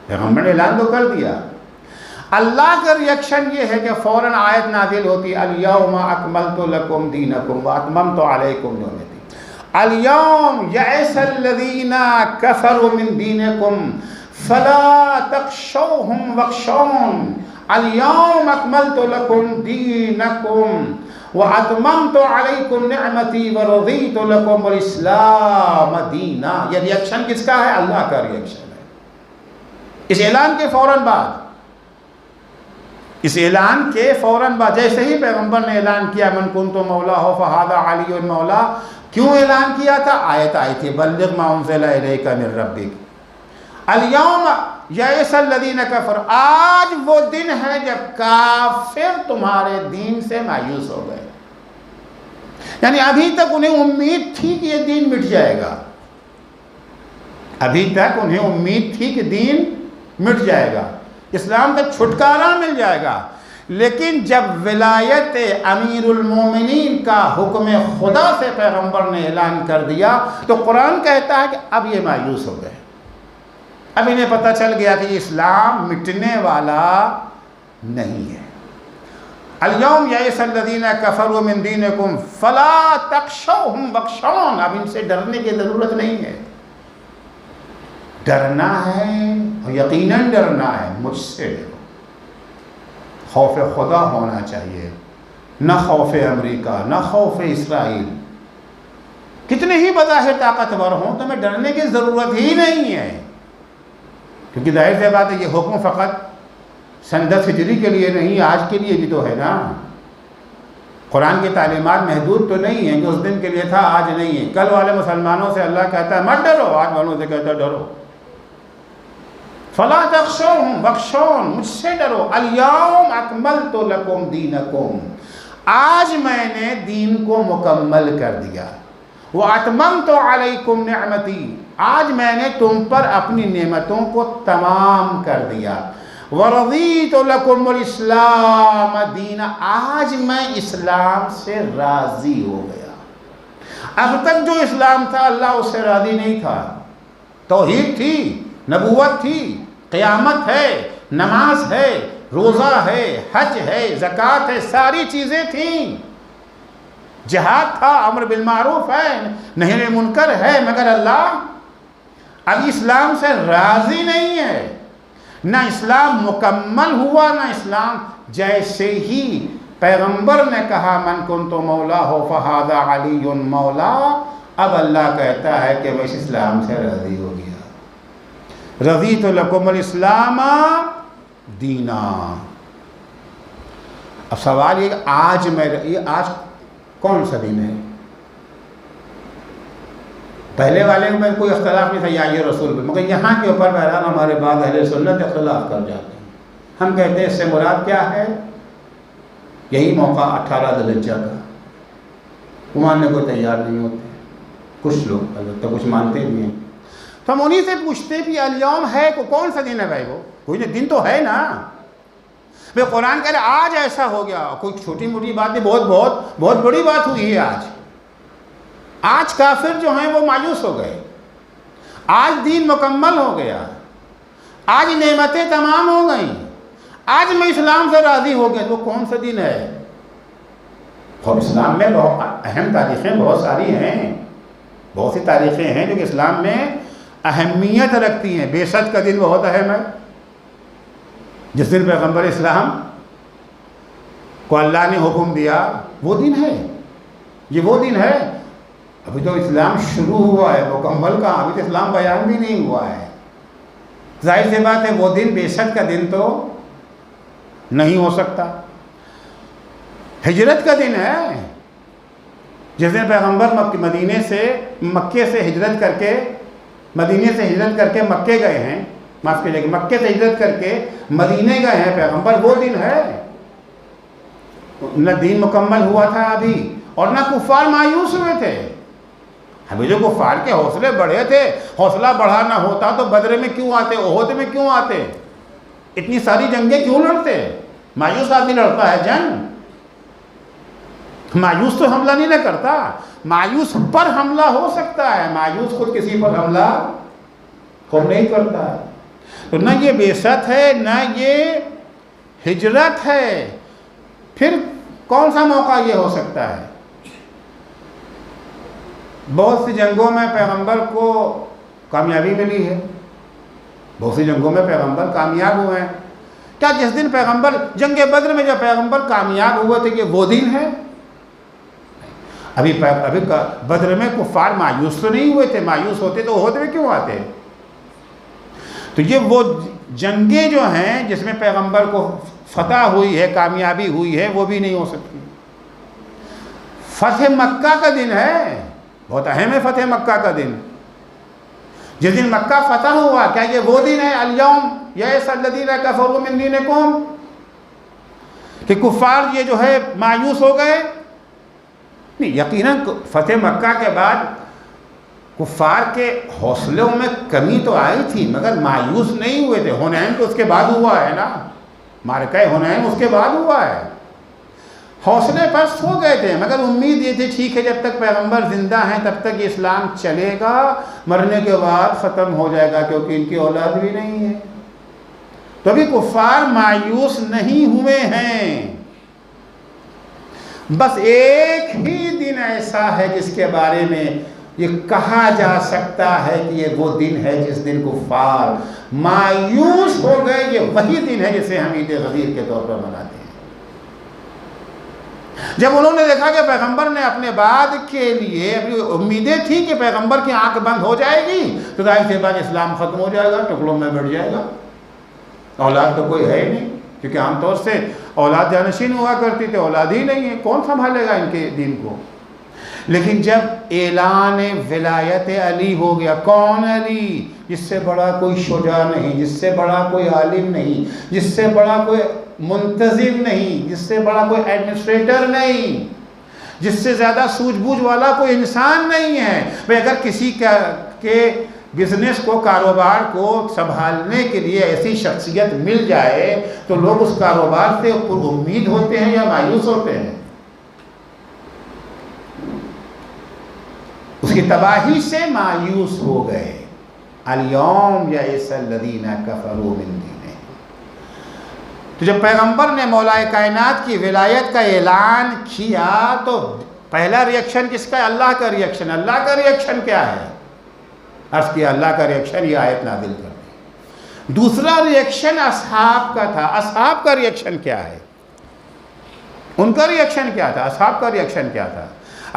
پیغمبر نے اعلان تو کر دیا۔ اللہ کا ریئیکشن یہ ہے کہ فوراً آیت نازل ہوتی، الیوم اکملت لکم دینکم واتممت علیکم نعمتی، اليوم یئس الذین کفروا من دینکم فلا تخشوهم واخشون اليوم اکملت لکم دینکم وَأَتْمَمْتُ عَلَيْكُمْ نِعْمَتِي وَرَضِيتُ لَكُمُ الْإِسْلَامَ دِينًا۔ یہ ریئیکشن کس کا ہے؟ اللہ کا ریئیکشن ہے۔ اس اعلان کے فوراً بعد، اس اعلان کے فوراً بعد جیسے ہی پیغمبر نے اعلان کیا من کنت مولاہ فہذا علی مولا، کیوں اعلان کیا تھا؟ آیت آئی تھی بلغ ما انزل الیک من ربک الیوم یئس الذین کفروا، آج وہ دن ہے جب کافر تمہارے دین سے مایوس ہو گئے۔ یعنی ابھی تک انہیں امید تھی کہ یہ دین مٹ جائے گا، ابھی تک انہیں امید تھی کہ دین مٹ جائے گا، اسلام کا چھٹکارا مل جائے گا، لیکن جب ولایت امیر المومنین کا حکم خدا سے پیغمبر نے اعلان کر دیا تو قرآن کہتا ہے کہ اب یہ مایوس ہو گئے، اب انہیں پتہ چل گیا کہ اسلام مٹنے والا نہیں ہے. الیوم یئس الذین کفروا من دینکم فلا تخشوہم واخشون. اب ان سے ڈرنے کی ضرورت نہیں ہے. ڈرنا ہے اور یقیناً ڈرنا ہے مجھ سے ڈرو. خوف خدا ہونا چاہیے، نہ خوف امریکہ، نہ خوف اسرائیل. کتنے ہی بظاہر طاقتور ہوں تو میں ڈرنے کی ضرورت ہی نہیں ہے، کیونکہ ظاہر سی بات ہے یہ حکم فقط سن 10 ہجری کے لیے نہیں، آج کے لیے بھی تو ہے نا. قرآن کی تعلیمات محدود تو نہیں ہیں کہ اس دن کے لیے تھا آج نہیں ہے. کل والے مسلمانوں سے اللہ کہتا ہے مت ڈرو، آج والوں سے کہتا ہے ڈرو. فلا تخشوہم واخشون، مجھ سے ڈرو. الیوم اکملت لکم دینکم، آج میں نے دین کو مکمل کر دیا. واتممت علیکم نعمتی، آج میں نے تم پر اپنی نعمتوں کو تمام کر دیا. ورضیت لکم الاسلام دینا، آج میں اسلام سے راضی ہو گیا. اب تک جو اسلام تھا اللہ اس سے راضی نہیں تھا. توحید تھی، نبوت تھی، قیامت ہے، نماز ہے، روزہ ہے، حج ہے، زکوٰۃ ہے، ساری چیزیں تھیں. جہاد تھا، امر بالمعروف ہے، نہی عن المنکر ہے، مگر اللہ اب اسلام سے راضی نہیں ہے. نہ اسلام مکمل ہوا، نہ اسلام جیسے ہی پیغمبر نے کہا من کنت مولا ہو فہذا علی مولا، اب اللہ کہتا ہے کہ میں اس اسلام سے راضی ہو گیا. رضیت لکم الاسلام دینا. اب سوال یہ آج کون سا دن ہے؟ پہلے والے میں کوئی اختلاف نہیں تھا یا یہ رسول بھی، مگر یہاں کے اوپر بہرحال ہمارے بعض اہل سنت اختلاف کر جاتے ہیں. ہم کہتے ہیں اس سے مراد کیا ہے؟ یہی موقع 18 ذی الحجہ کا. وہ ماننے کو تیار نہیں ہوتے کچھ لوگ، البتہ کچھ مانتے بھی ہیں. تو ہم انہیں سے پوچھتے بھی الیوم ہے کون سا دن ہے بھائی؟ وہ کوئی دن تو ہے نا. بھائی قرآن کہہ رہے آج ایسا ہو گیا، کوئی چھوٹی موٹی بات نہیں، بہت بڑی بات ہوئی ہے. آج کافر جو ہیں وہ مایوس ہو گئے، آج دین مکمل ہو گیا، آج نعمتیں تمام ہو گئیں، آج میں اسلام سے راضی ہو گیا. وہ کون سا دن ہے؟ اور اسلام میں بہت اہم تاریخیں بہت ساری ہیں، بہت سی تاریخیں ہیں جو کہ اسلام میں اہمیت رکھتی ہیں. بیست کا دن بہت اہم ہے، جس دن پیغمبر اسلام کو اللہ نے حکم دیا، وہ دن ہے. یہ وہ دن ہے. ابھی تو اسلام شروع ہوا ہے، مکمل کا ابھی تو اسلام بیان بھی نہیں ہوا ہے. ظاہر سی بات ہے وہ دن بیست کا دن تو نہیں ہو سکتا. ہجرت کا دن ہے، جس دن پیغمبر مکے سے ہجرت کر کے مدینے سے ہجرت کر کے مکے گئے ہیں، معاف کیجیے، مکے سے ہجرت کر کے مدینے گئے ہیں پیغمبر. وہ دن ہے. نہ دین مکمل ہوا تھا ابھی، اور نہ کفار مایوس ہوئے تھے. ابھی جو کفار کے حوصلے بڑھے تھے، حوصلہ بڑھانا ہوتا تو بدر میں کیوں آتے، احد میں کیوں آتے، اتنی ساری جنگیں کیوں لڑتے؟ مایوس آدمی لڑتا ہے جنگ. مایوس تو حملہ نہیں نہ کرتا، مایوس پر حملہ ہو سکتا ہے، مایوس خود کسی پر حملہ خود نہیں کرتا. تو نہ یہ بعثت ہے، نہ یہ ہجرت ہے. پھر کون سا موقع یہ ہو سکتا ہے؟ بہت سی جنگوں میں پیغمبر کو کامیابی ملی ہے، بہت سی جنگوں میں پیغمبر کامیاب ہوئے ہیں. کیا جس دن پیغمبر جنگ بدر میں جب پیغمبر کامیاب ہوئے تھے کہ وہ دن ہے؟ ابھی بدر میں کفار مایوس تو نہیں ہوئے تھے. مایوس ہوتے تو احد میں کیوں آتے؟ تو یہ وہ جنگیں جو ہیں جس میں پیغمبر کو فتح ہوئی ہے، کامیابی ہوئی ہے، وہ بھی نہیں ہو سکتی. فتح مکہ کا دن ہے، بہت اہم ہے فتح مکہ کا دن. جس دن مکہ فتح ہوا، کیا یہ وہ دن ہے الیوم یئس الذین کفروا من دینکم، کہ کفار یہ جو ہے مایوس ہو گئے؟ نہیں، یقیناً فتح مکہ کے بعد کفار کے حوصلوں میں کمی تو آئی تھی، مگر مایوس نہیں ہوئے تھے. حنین تو اس کے بعد ہوا ہے نا، معرکہ حنین اس کے بعد ہوا ہے. حوصلے پست ہو گئے تھے، مگر امید یہ تھی ٹھیک ہے جب تک پیغمبر زندہ ہیں تب تک یہ اسلام چلے گا، مرنے کے بعد ختم ہو جائے گا کیونکہ ان کی اولاد بھی نہیں ہے۔ تو ابھی کفار مایوس نہیں ہوئے ہیں، بس ایک ہی دن ایسا ہے جس کے بارے میں یہ کہا جا سکتا ہے کہ یہ وہ دن ہے جس دن کفار مایوس ہو گئے، یہ وہی دن ہے جسے ہم عید غدیر کے طور پر مناتے ہیں۔ جب انہوں نے دیکھا کہ پیغمبر نے اپنے بعد کے لیے اپنی امیدیں تھی کہ پیغمبر کی آنکھ بند ہو جائے گی تو ظاہر سی بات اسلام ختم ہو جائے گا، ٹکڑوں میں بڑھ جائے گا، اولاد تو کوئی ہے ہی نہیں، کیونکہ عام طور سے اولاد جانشین ہوا کرتی تھی، اولاد ہی نہیں ہے، کون سنبھالے گا ان کے دین کو۔ لیکن جب اعلان ولایت علی ہو گیا، کون علی؟ جس سے بڑا کوئی شجاع نہیں، جس سے بڑا کوئی عالم نہیں، جس سے بڑا کوئی منتظم نہیں، جس سے بڑا کوئی ایڈمنسٹریٹر نہیں، جس سے زیادہ سوجھ بوجھ والا کوئی انسان نہیں ہے۔ اگر کسی کے بزنس کو، کاروبار کو سنبھالنے کے لیے ایسی شخصیت مل جائے تو لوگ اس کاروبار سے پر امید ہوتے ہیں یا مایوس ہوتے ہیں؟ اس کی تباہی سے مایوس ہو گئے۔ الیوم یئس الذین کفروا من دینہم۔ تو جب پیغمبر نے مولا کائنات کی ولایت کا اعلان کیا تو پہلا ریاکشن کس کا ہے؟ اللہ کا ریاکشن۔ اللہ کا ریاکشن کیا ہے؟ عرض کیا اللہ کا ریاکشن یہ آیت نازل کر دی۔ دوسرا ریاکشن اصحاب کا تھا۔ اصحاب کا ریاکشن کیا ہے؟ ان کا ریاکشن کیا تھا؟ اصحاب کا ریاکشن کیا تھا؟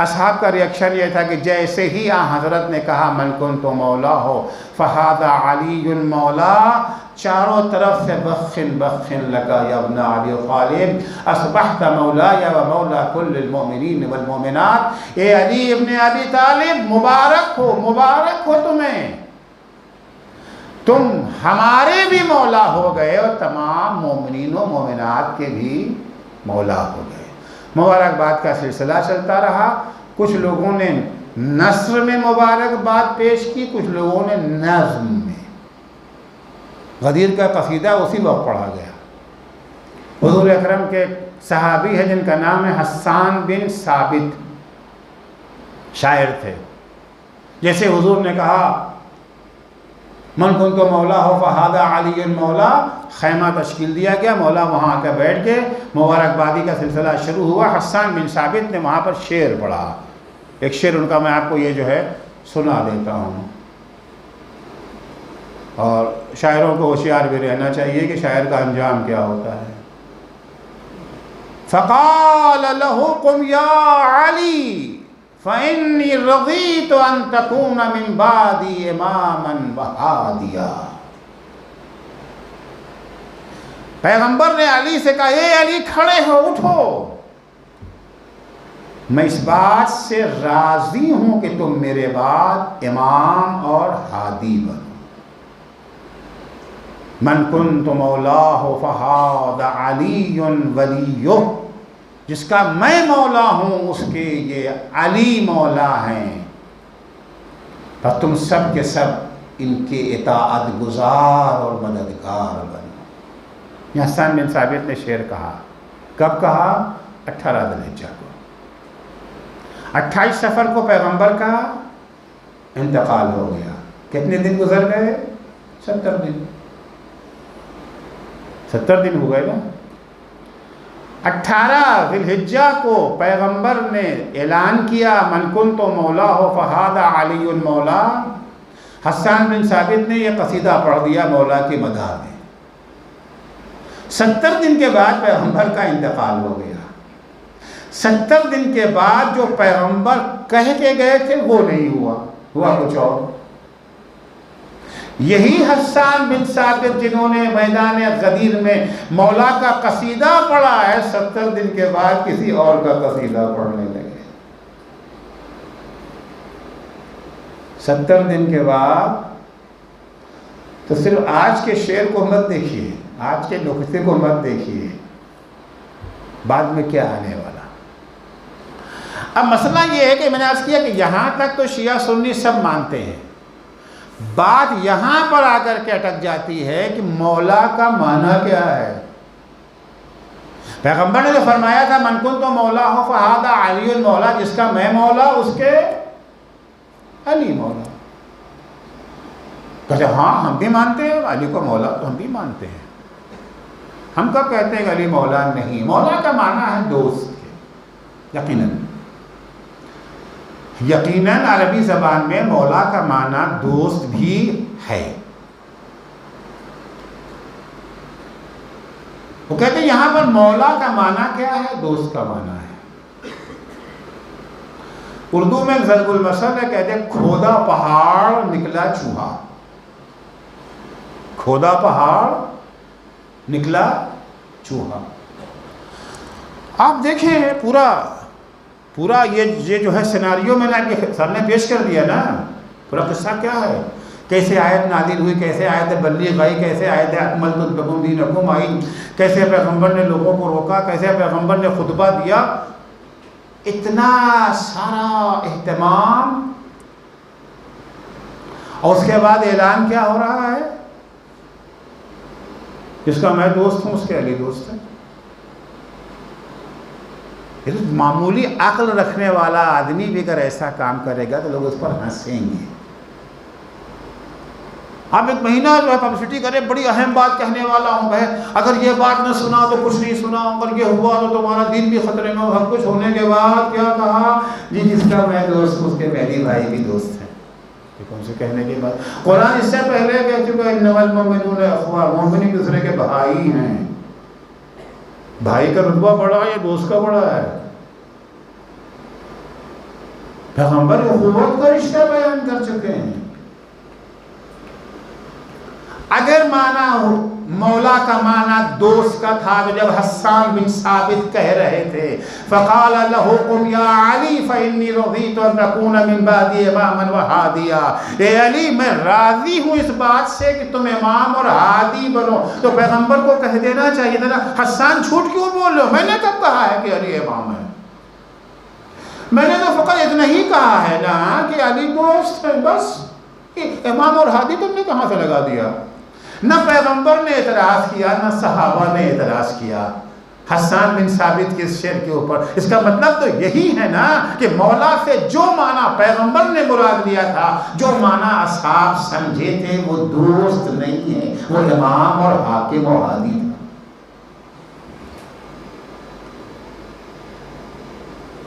اصحاب کا ریاکشن یہ تھا کہ جیسے ہی حضرت نے کہا من کنت مولا ہو فہذا علی المولا، چاروں طرف سے بخن بخن لگا یا ابن علی طالب اصبحت مولا یا و مولا کل المؤمنین والمؤمنات، اے علی ابن ابی طالب مبارک ہو تمہیں، تم ہمارے بھی مولا ہو گئے اور تمام مومنین و مومنات کے بھی مولا ہو گئے۔ مبارکباد کا سلسلہ چلتا رہا، کچھ لوگوں نے نثر میں مبارکباد پیش کی، کچھ لوگوں نے نظم میں۔ غدیر کا قصیدہ اسی وقت پڑھا گیا۔ حضور اکرم کے صحابی ہیں جن کا نام ہے حسان بن ثابت، شاعر تھے۔ جیسے حضور نے کہا من کنت مولا ہو فہذا علی المولا، خیمہ تشکیل دیا گیا، مولا وہاں آ کر بیٹھ گئے، مبارکبادی کا سلسلہ شروع ہوا۔ حسان بن ثابت نے وہاں پر شعر پڑھا۔ ایک شعر ان کا میں آپ کو یہ جو ہے سنا دیتا ہوں، اور شاعروں کو ہوشیار بھی رہنا چاہیے کہ شاعر کا انجام کیا ہوتا ہے۔ فقال له قم یا علی فإنی رضیت ان تکون من بعدی اماما وہادیا۔ پیغمبر نے علی سے کہا اے علی کھڑے ہو، اٹھو، میں اس بات سے راضی ہوں کہ تم میرے بعد امام اور ہادی بنو۔ من کنت مولاہ فہذا علی ولیہ، جس کا میں مولا ہوں اس کے یہ علی مولا ہیں، پر تم سب کے سب ان کے اطاعت گزار اور مددگار بنو۔ یہ حسان بن ثابت نے شعر کہا۔ کب کہا؟ 18 ذی الحجہ کو۔ 28 صفر کو پیغمبر کا انتقال ہو گیا۔ کتنے دن گزر گئے؟ 70 دن۔ 70 دن ہو گئے نا۔ 18 ذی الحجہ کو پیغمبر نے اعلان کیا من کنت مولا ہو فہذا علی المولا۔ حسان بن ثابت نے یہ قصیدہ پڑھ دیا مولا کی مدح میں۔ 70 دن کے بعد پیغمبر کا انتقال ہو گیا۔ 70 دن کے بعد جو پیغمبر کہہ کے گئے تھے وہ نہیں ہوا، ہوا کچھ اور۔ یہی حسان بن ثابت جنہوں نے میدان غدیر میں مولا کا قصیدہ پڑھا ہے، 70 دن کے بعد کسی اور کا قصیدہ پڑھنے لگے۔ 70 دن کے بعد تو صرف آج کے شعر کو مت دیکھیے، آج کے نقطے کو مت دیکھیے، بعد میں کیا آنے والا۔ اب مسئلہ یہ ہے کہ میں نے عرض کیا کہ یہاں تک تو شیعہ سنی سب مانتے ہیں، بات یہاں پر آ کر کے اٹک جاتی ہے کہ مولا کا معنی کیا ہے۔ پیغمبر نے جو فرمایا تھا من کنت مولا ہو فہذا علی المولا، جس کا میں مولا اس کے علی مولا. کہتے ہاں ہم بھی مانتے ہیں علی کو مولا، تو ہم بھی مانتے ہیں. ہم کب کہتے ہیں کہ علی مولا نہیں؟ مولا کا معنی ہے دوست. یقیناً یقیناً عربی زبان میں مولا کا معنی دوست بھی ہے. وہ کہتے ہیں یہاں پر مولا کا معنی کیا ہے؟ دوست کا معنی ہے. اردو میں ضرب المثل ہے، کہتے ہیں کھودا پہاڑ نکلا چوہا. کھودا پہاڑ نکلا چوہا. آپ دیکھیں پورا یہ جو ہے سیناریو میں نے آپ کے سامنے پیش کر دیا نا. پورا قصہ کیا ہے، کیسے آیت نازل ہوئی، کیسے آیت بلیغ آئی، کیسے آیت اکملت لکم دینکم آئی، کیسے پیغمبر نے لوگوں کو روکا، کیسے پیغمبر نے خطبہ دیا. اتنا سارا اہتمام، اور اس کے بعد اعلان کیا ہو رہا ہے؟ جس کا میں دوست ہوں اس کے علی دوست ہے. معمولی عقل رکھنے والا آدمی بھی اگر ایسا کام کرے گا تو لوگ اس پر ہنسیں گے. آپ ایک مہینہ جو ہے پبلسٹی کرے، بڑی اہم بات کہنے والا ہوں میں، اگر یہ بات نہ سنا تو کچھ نہیں سنا، اگر یہ ہوا تو تمہارا دین بھی خطرے میں. ہر کچھ ہونے کے بعد کیا کہا؟ جی جس کا میں دوست ہوں اس کے میری بھائی بھی دوست ہیں. کون سے کہنے کے بعد قرآن اس سے پہلے کہہ چکا ہے انما المؤمنون اخوہ، مومن ایک دوسرے کے بھائی ہیں. بھائی کا رتبہ بڑا ہے یا دوست کا بڑا ہے؟ پیغمبر اخوت کا رشتہ بیان کر چکے ہیں. اگر معنی مولا کا معنی دوست کا تھا تو جب حسان بن ثابت کہہ رہے تھے فقال له قم یا علی فانی رضیت ان اکون من بعدی اماما وہادیا، اے علی میں راضی ہوں اس بات سے کہ تم امام اور ہادی بنو. تو پیغمبر کو کہہ دینا چاہیے تھا نا. حسان جھوٹ کیوں بول رہے ہو؟ میں نے کب کہا ہے کہ علی امام ہے؟ میں نے تو فقط اتنا ہی کہا ہے نا کہ علی دوست ہے بس. امام اور ہادی تم نے کہاں سے لگا دیا؟ نہ پیغمبر نے اعتراض کیا نہ صحابہ نے اعتراض کیا حسان بن ثابت کے شعر کے اوپر. اس کا مطلب تو یہی ہے نا کہ مولا سے جو معنی پیغمبر نے مراد لیا تھا، جو معنی اصحاب سمجھے تھے، وہ دوست نہیں ہے، وہ امام اور حاکم اور ہادی تھا.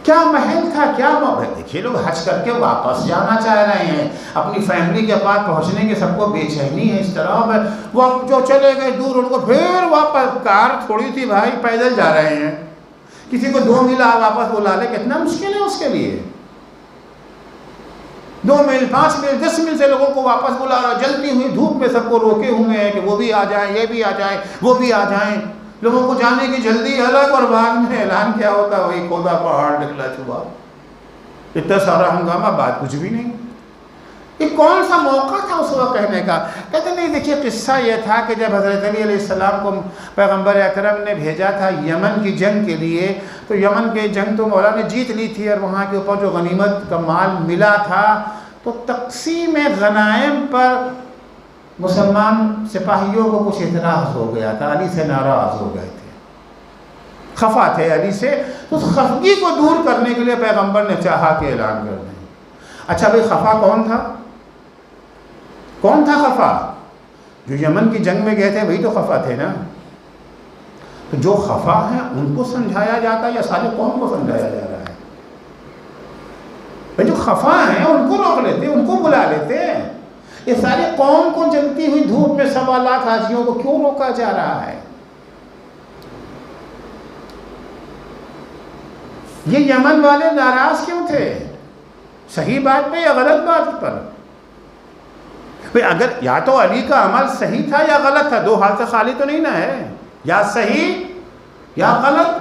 کیا محل تھا، کیا محل. دیکھیے لوگ حج کر کے واپس جانا چاہ رہے ہیں، اپنی فیملی کے پاس پہنچنے کی سب کو بے چینی ہے. اس طرح میں وہ جو چلے گئے دور ان کو پھر واپس، کار تھوڑی تھی بھائی، پیدل جا رہے ہیں. کسی کو 2 میل واپس بلا لے کتنا مشکل ہے اس کے لیے. 2 میل 5 میل 10 میل سے لوگوں کو واپس بلا رہا. جلتی ہوئی دھوپ میں سب کو روکے ہوئے ہیں کہ وہ بھی آ جائیں، یہ بھی آ جائیں، وہ بھی آ جائیں. لوگوں کو جانے کی جلدی الگ، اور بعد میں اعلان کیا ہوتا ہے وہی کھودا پہاڑ نکلا چوہا. اتنا سارا ہنگامہ، بات کچھ بھی نہیں. یہ کون سا موقع تھا اس وقت کہنے کا؟ کہتے نہیں. دیکھیے قصہ یہ تھا کہ جب حضرت علی علیہ السلام کو پیغمبر اکرم نے بھیجا تھا یمن کی جنگ کے لیے، تو یمن کی جنگ تو مولا نے جیت لی تھی، اور وہاں کے اوپر جو غنیمت کا مال ملا تھا، تو تقسیم غنائم پر مسلمان سپاہیوں کو کچھ اعتراض ہو گیا تھا. علی سے ناراض ہو گئے تھے، خفا تھے علی سے. اس خفگی کو دور کرنے کے لیے پیغمبر نے چاہا کہ اعلان کر دیں. اچھا بھائی خفا کون تھا؟ کون تھا خفا؟ جو یمن کی جنگ میں گئے تھے وہی تو خفا تھے نا. تو جو خفا ہیں ان کو سمجھایا جاتا ہے یا سارے قوم کو سمجھایا جا رہا ہے؟ جو خفا ہیں ان کو روک لیتے، ان کو بلا لیتے. یہ ساری قوم کو جلتی ہوئی دھوپ میں 1.25 لاکھ حاجیوں کو کیوں روکا جا رہا ہے؟ یہ یمن والے ناراض کیوں تھے؟ صحیح بات پہ یا غلط بات پر؟ اگر یا تو علی کا عمل صحیح تھا یا غلط تھا، 2 حال سے خالی تو نہیں نا ہے، یا صحیح یا غلط.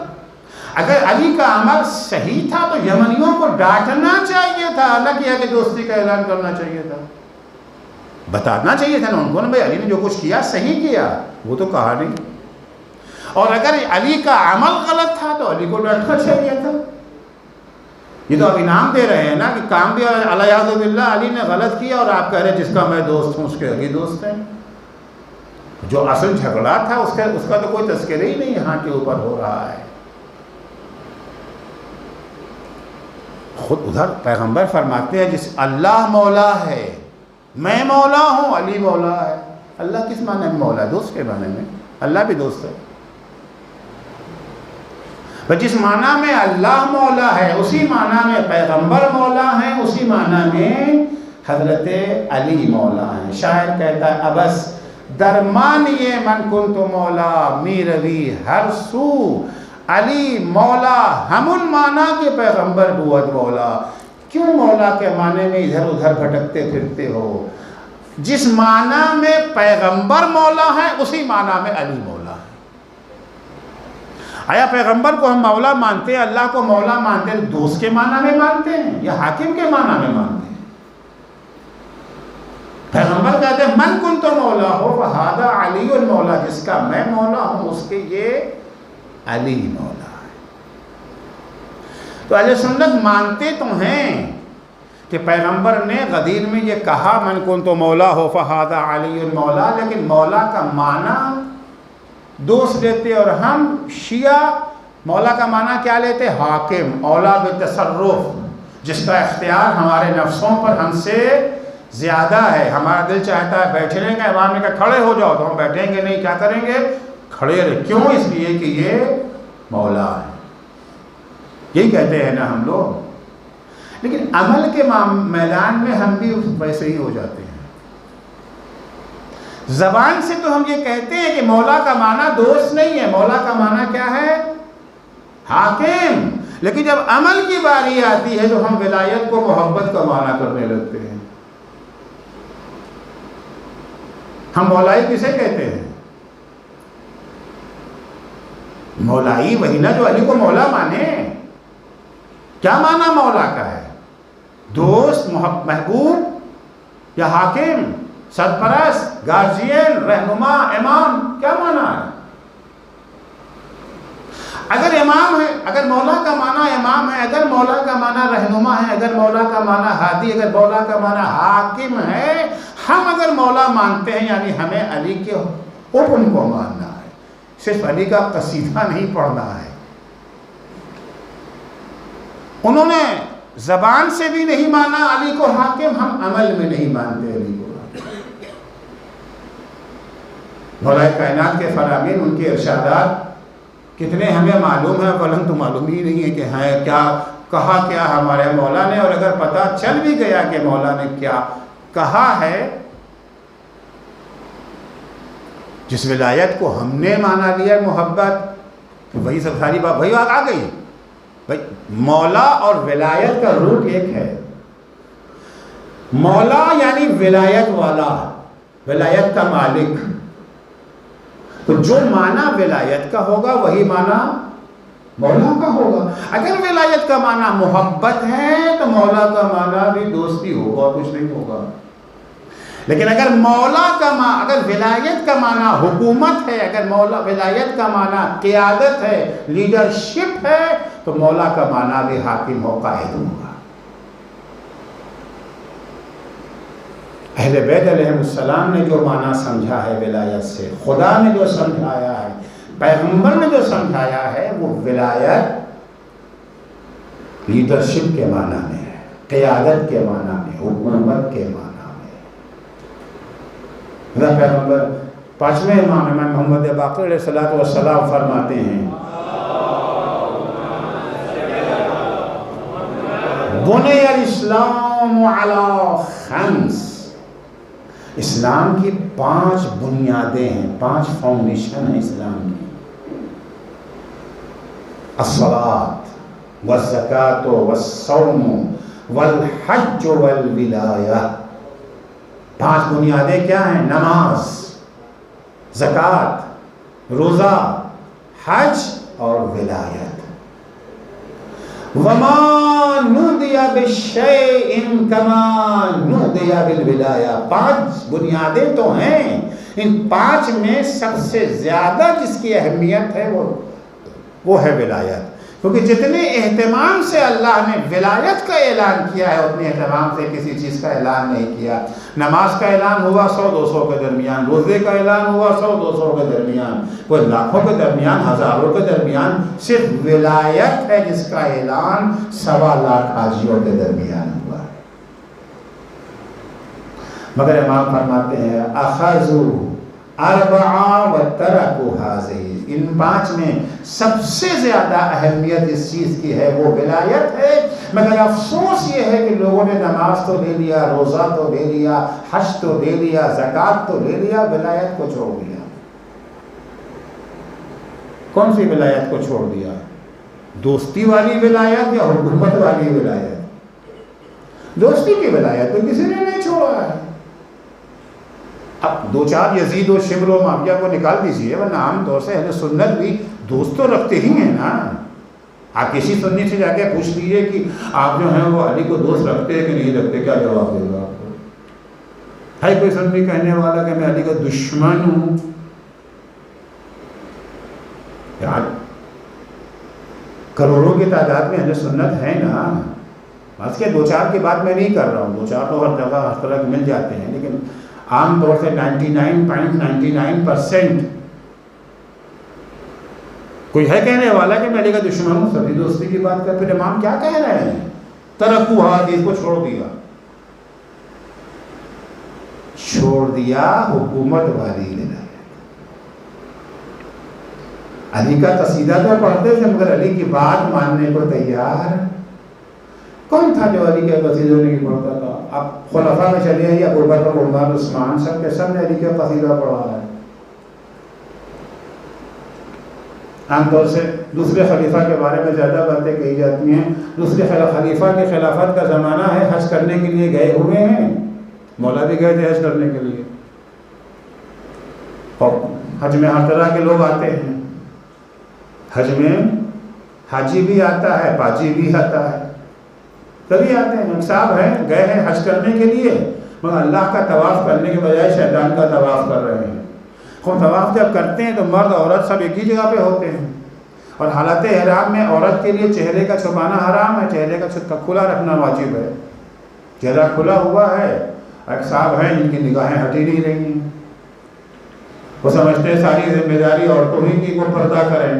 اگر علی کا عمل صحیح تھا تو یمنیوں کو ڈانٹنا چاہیے تھا، نہ کیا کہ دوستی کا اعلان کرنا چاہیے تھا. بتانا چاہیے تھا نا ان کو نا بھائی علی نے جو کچھ کیا صحیح کیا. وہ تو کہا نہیں. اور اگر علی کا عمل غلط تھا تو علی کو ڈانٹنا چاہیے تھا. یہ تو اب انعام دے رہے ہیں نا کہ کام بھی علیہ باللہ علی نے غلط کیا، اور آپ کہہ رہے ہیں جس کا میں دوست ہوں اس کے علی دوست ہیں. جو اصل جھگڑا تھا اس کا تو کوئی تذکرہ ہی نہیں یہاں کے اوپر ہو رہا ہے. خود ادھر پیغمبر فرماتے ہیں جس اللہ مولا ہے، میں مولا ہوں، علی مولا ہے. اللہ کس معنی میں مولا ہے؟ دوست کے معنی میں. اللہ بھی دوست ہے. جس معنی میں اللہ مولا ہے اسی معنی میں پیغمبر مولا ہیں، اسی معنی میں حضرت علی مولا ہیں. شاعر کہتا ہے ابس درمان یہ من کنت مولا می روی ہر سو، علی مولا ہمن مانا کہ پیغمبر بود مولا. کیوں مولا کے معنی میں ادھر ادھر بھٹکتے پھرتے ہو؟ جس معنی میں پیغمبر مولا ہے اسی معنی میں علی مولا ہے. آیا پیغمبر کو ہم مولا مانتے ہیں، اللہ کو مولا مانتے ہیں، دوست کے معنی میں مانتے ہیں یا حاکم کے معنی میں مانتے ہیں؟ پیغمبر کہتے ہیں من کن تو مولا ہو فہذا علی المولا، جس کا میں مولا ہوں اس کے یہ علی مولا ہے. تو اہل سنت مانتے تو ہیں کہ پیغمبر نے غدیر میں یہ کہا من کن تو مولا ہو فہذا علی المولا، لیکن مولا کا معنی دوست لیتے، اور ہم شیعہ مولا کا معنی کیا لیتے؟ حاکم، اولا بالتصرف، جس کا اختیار ہمارے نفسوں پر ہم سے زیادہ ہے. ہمارا دل چاہتا ہے بیٹھنے کا، امام نے کہا کھڑے ہو جاؤ، تو ہم بیٹھیں گے نہیں. کیا کریں گے؟ کھڑے رہے. کیوں؟ اس لیے کہ یہ مولا ہے. یہی کہتے ہیں نا ہم لوگ. لیکن عمل کے میدان میں ہم بھی ویسے ہی ہو جاتے ہیں. زبان سے تو ہم یہ کہتے ہیں کہ مولا کا معنی دوست نہیں ہے، مولا کا معنی کیا ہے؟ حاکم. لیکن جب عمل کی باری آتی ہے تو ہم ولایت کو محبت کا معنی کرنے لگتے ہیں. ہم مولائی کسے کہتے ہیں؟ مولائی وہی نا جو علی کو مولا مانے. کیا معنی مولا کا ہے؟ دوست، محبوب یا حاکم، سرپرست، گارجین، رہنما، امام؟ کیا معنی ہے؟ اگر امام ہے، اگر مولا کا معنی امام ہے، اگر مولا کا معنی رہنما ہے، اگر مولا کا معنی ہادی، اگر مولا کا معنی حاکم ہے، ہم اگر مولا مانتے ہیں یعنی ہمیں علی کے حکم کو ماننا ہے، صرف علی کا قصیدہ نہیں پڑھنا ہے. انہوں نے زبان سے بھی نہیں مانا علی کو حاکم، ہم عمل میں نہیں مانتے علی کو حاکم. مولا کائنات کے فرامین، ان کے ارشادات کتنے ہمیں معلوم ہے، فلن تو معلوم ہی نہیں ہے کہ ہے کیا کہا کیا ہمارے مولا نے. اور اگر پتہ چل بھی گیا کہ مولا نے کیا کہا ہے، جس ولایت کو ہم نے مانا لیا محبت، وہی سب ساری بات وہی بات آ گئی. بھائی مولا اور ولایت کا روٹ ایک ہے. مولا یعنی ولایت والا، ولایت کا مالک. تو جو معنی ولایت کا ہوگا وہی معنی مولا کا ہوگا. اگر ولایت کا معنی محبت ہے تو مولا کا معنی بھی دوستی ہوگا، کچھ نہیں ہوگا. لیکن اگر مولا کا معنی، اگر ولایت کا معنی حکومت ہے، اگر مولا ولایت کا معنی قیادت ہے، لیڈرشپ ہے، تو مولا کا معنی بھی حاکم ہو، قائد ہوگا. اہل بیت علیہ السلام نے جو معنی سمجھا ہے ولایت سے، خدا نے جو سمجھایا ہے، پیغمبر نے جو سمجھایا ہے، وہ ولایت لیڈرشپ کے معنی میں ہے، قیادت کے معنی میں، حکومت کے معنی. پیغمبر پانچویں امام محمد باقر علیہ السلام فرماتے ہیں بنی الاسلام علی خمس، اسلام کی 5 بنیادیں ہیں، 5 فاؤنڈیشن ہیں اسلام کی. الصلاۃ والزکاۃ والصوم والحج والولایہ. 5 بنیادیں کیا ہیں؟ نماز، زکوٰۃ، روزہ، حج اور ولایت. وَمَا نُودِيَ بِالشَّيْءٍ كَمَا نُودِيَ بِالْوِلَایَةِ. 5 بنیادیں تو ہیں، ان 5 میں سب سے زیادہ جس کی اہمیت ہے وہ ہے ولایت. کیونکہ جتنے اہتمام سے اللہ نے ولایت کا اعلان کیا ہے اتنے اہتمام سے کسی چیز کا اعلان نہیں کیا. نماز کا اعلان ہوا 100-200 کے درمیان، روزے کا اعلان ہوا 100-200 کے درمیان، کوئی لاکھوں کے درمیان، ہزاروں کے درمیان. صرف ولایت ہے جس کا اعلان 1.25 لاکھ حاجیوں کے درمیان ہوا ہے. مگر امام فرماتے ہیں اخذوا 4 وتركوا هذه، ان 5 میں سب سے زیادہ اہمیت اس چیز کی ہے وہ ولایت ہے. مگر افسوس یہ ہے کہ لوگوں نے نماز تو لے لیا، روزہ تو لے لیا، حج تو لے لیا، زکوٰۃ تو لے لیا، ولایت کو چھوڑ دیا. کون سی ولایت کو چھوڑ دیا؟ دوستی والی ولایت یا حکومت والی ولایت؟ دوستی کی ولایت تو کسی نے نہیں چھوڑا ہے. اب 2-4 یزید و شمر و معاویہ کو نکال دیجئے، ورنہ عام طور سے اہل سنت بھی دوست تو رکھتے ہی ہیں نا. آپ کسی سنی سے جا کے پوچھ لیجئے کہ آپ جو ہیں وہ علی کو دوست رکھتے ہیں کہ نہیں رکھتے، کیا جواب دے گا آپ کو؟ ہے کوئی سنی کہنے والا کہ میں علی کا دشمن ہوں؟ یار کروڑوں کی تعداد میں اہل سنت ہے نا. بس کہ 2-4 کی بات میں نہیں کر رہا ہوں، 2-4 تو ہر جگہ ہر طرح مل جاتے ہیں، لیکن عام طور سے 99.99% کوئی ہے کہنے والا کہ میں علی کا دشمن ہوں. سبھی دوستی کی بات کر. پھر امام کیا کہہ رہے ہیں؟ ترکوا حدیث کو چھوڑ دیا، چھوڑ دیا حکومت والی ولایت. علی کا قصیدہ تو پڑھتے تھے مگر علی کی بات ماننے کو تیار کون تھا جو علی کے قصیدوں نہیں پڑھتا تھا؟ اب خلفاء میں چلے آئیے، ابو بکر، عمر، عثمان، سب کے سب نے علی کا قصیدہ پڑھا ہے. عام طور سے دوسرے خلیفہ کے بارے میں زیادہ باتیں کہی جاتی ہیں. دوسرے خلیفہ کے خلافت کا زمانہ ہے، حج کرنے کے لیے گئے ہوئے ہیں. مولا بھی گئے تھے حج کرنے کے لیے، اور حج میں ہر طرح کے لوگ آتے ہیں. حج میں حاجی بھی آتا ہے، پاجی بھی آتا ہے، سبھی آتے ہیں. صاحب ہیں گئے ہیں حج کرنے کے لیے، مگر اللہ کا طواف کرنے کے بجائے شیطان کا طواف کر رہے ہیں. خود طواف جب کرتے ہیں تو مرد عورت سب ایک ہی جگہ پہ ہوتے ہیں، اور حالت احرام میں عورت کے لیے چہرے کا چھپانا حرام ہے، چہرے کا کھلا رکھنا واجب ہے. چہرہ کھلا ہوا ہے. ایک صاحب ہیں جن کی نگاہیں ہٹی نہیں رہی ہیں، وہ سمجھتے ہیں ساری ذمہ داری عورتوں ہی کی، وہ پردہ کریں.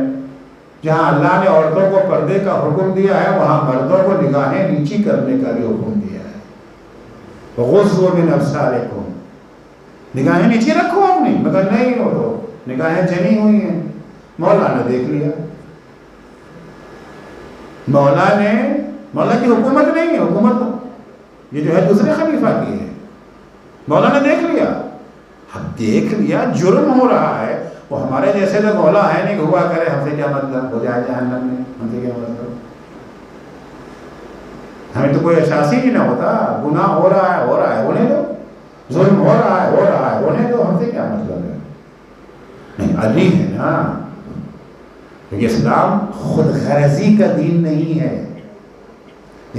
جہاں اللہ نے عورتوں کو پردے کا حکم دیا ہے وہاں مردوں کو نگاہیں نیچی کرنے کا بھی حکم دیا ہے. غضوا من ابصارکم، نگاہیں نیچے رکھو اپنی. مگر نہیں ہو تو نگاہیں جنی ہوئی ہیں. مولا نے دیکھ لیا، مولا کی حکومت نہیں ہے، حکومت یہ جو ہے دوسرے خلیفہ کی ہے. مولا نے دیکھ لیا. اب دیکھ لیا، جرم ہو رہا ہے. وہ ہمارے جیسے تو مولا ہے نہیں ہوا کرے ہم سے کیا مطلب، ہو جائے جہنم میں، ہم سے کیا مطلب. ہمیں تو کوئی احساس ہی نہ ہوتا. گناہ ہو رہا ہے ہونے دو، ظلم ہو رہا ہے ہونے دو، ہم سے کیا مطلب ہے. نہیں، علی ہے نا. کیونکہ اسلام خود غرضی کا دین نہیں ہے.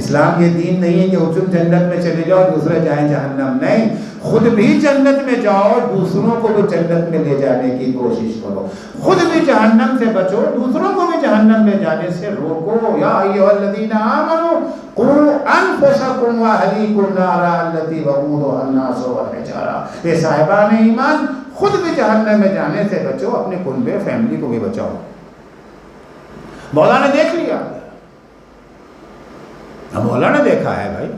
اسلام یہ دین نہیں ہے کہ تم جنت میں چلے جاؤ دوسرے جائیں جہنم. نہیں، خود بھی جنت میں جاؤ، دوسروں کو بھی جنت میں لے جانے کی کوشش کرو. خود بھی جہنم سے بچو، دوسروں کو بھی جہنم میں جانے سے روکو. یا ایھا الذین آمنوا قوا انفسکم واہلیکم نارا التی وقودها الناس والحجارہ. اے صاحبان ایمان، خود بھی جہنم میں جانے سے بچو، اپنے کنبے فیملی کو بھی بچاؤ. مولا نے دیکھ لیا. اب مولا نے دیکھا ہے بھائی،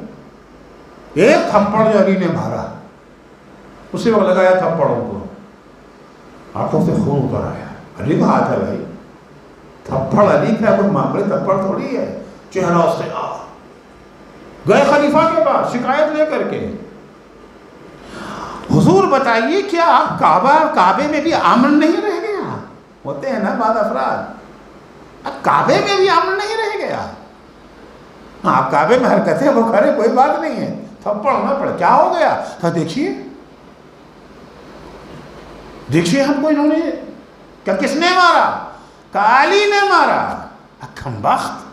ایک تھپڑ جو علی نے مارا، اسی وقت لگایا تھپڑوں کو، آنکھوں سے خون اتر آیا. علی کا ہاتھ ہے بھائی، تھپڑ علی کا کوئی معمولی تھپڑ تھوڑی ہے. چہرہ اس سے گئے خلیفہ کے پاس شکایت لے کر کے. حضور بتائیے کیا کعبے میں بھی امن نہیں رہ گیا؟ ہوتے ہیں نا بعض افراد، اب کعبے میں بھی امن نہیں رہ گیا. آپ کعبے میں حرکتیں وہ کرے، کوئی بات نہیں ہے، تھپڑ نہ پڑے، کیا ہو گیا؟ تو دیکھیے ہم کو انہوں نے کیا، کس نے مارا؟ علی نے مارا. اکھم بخت.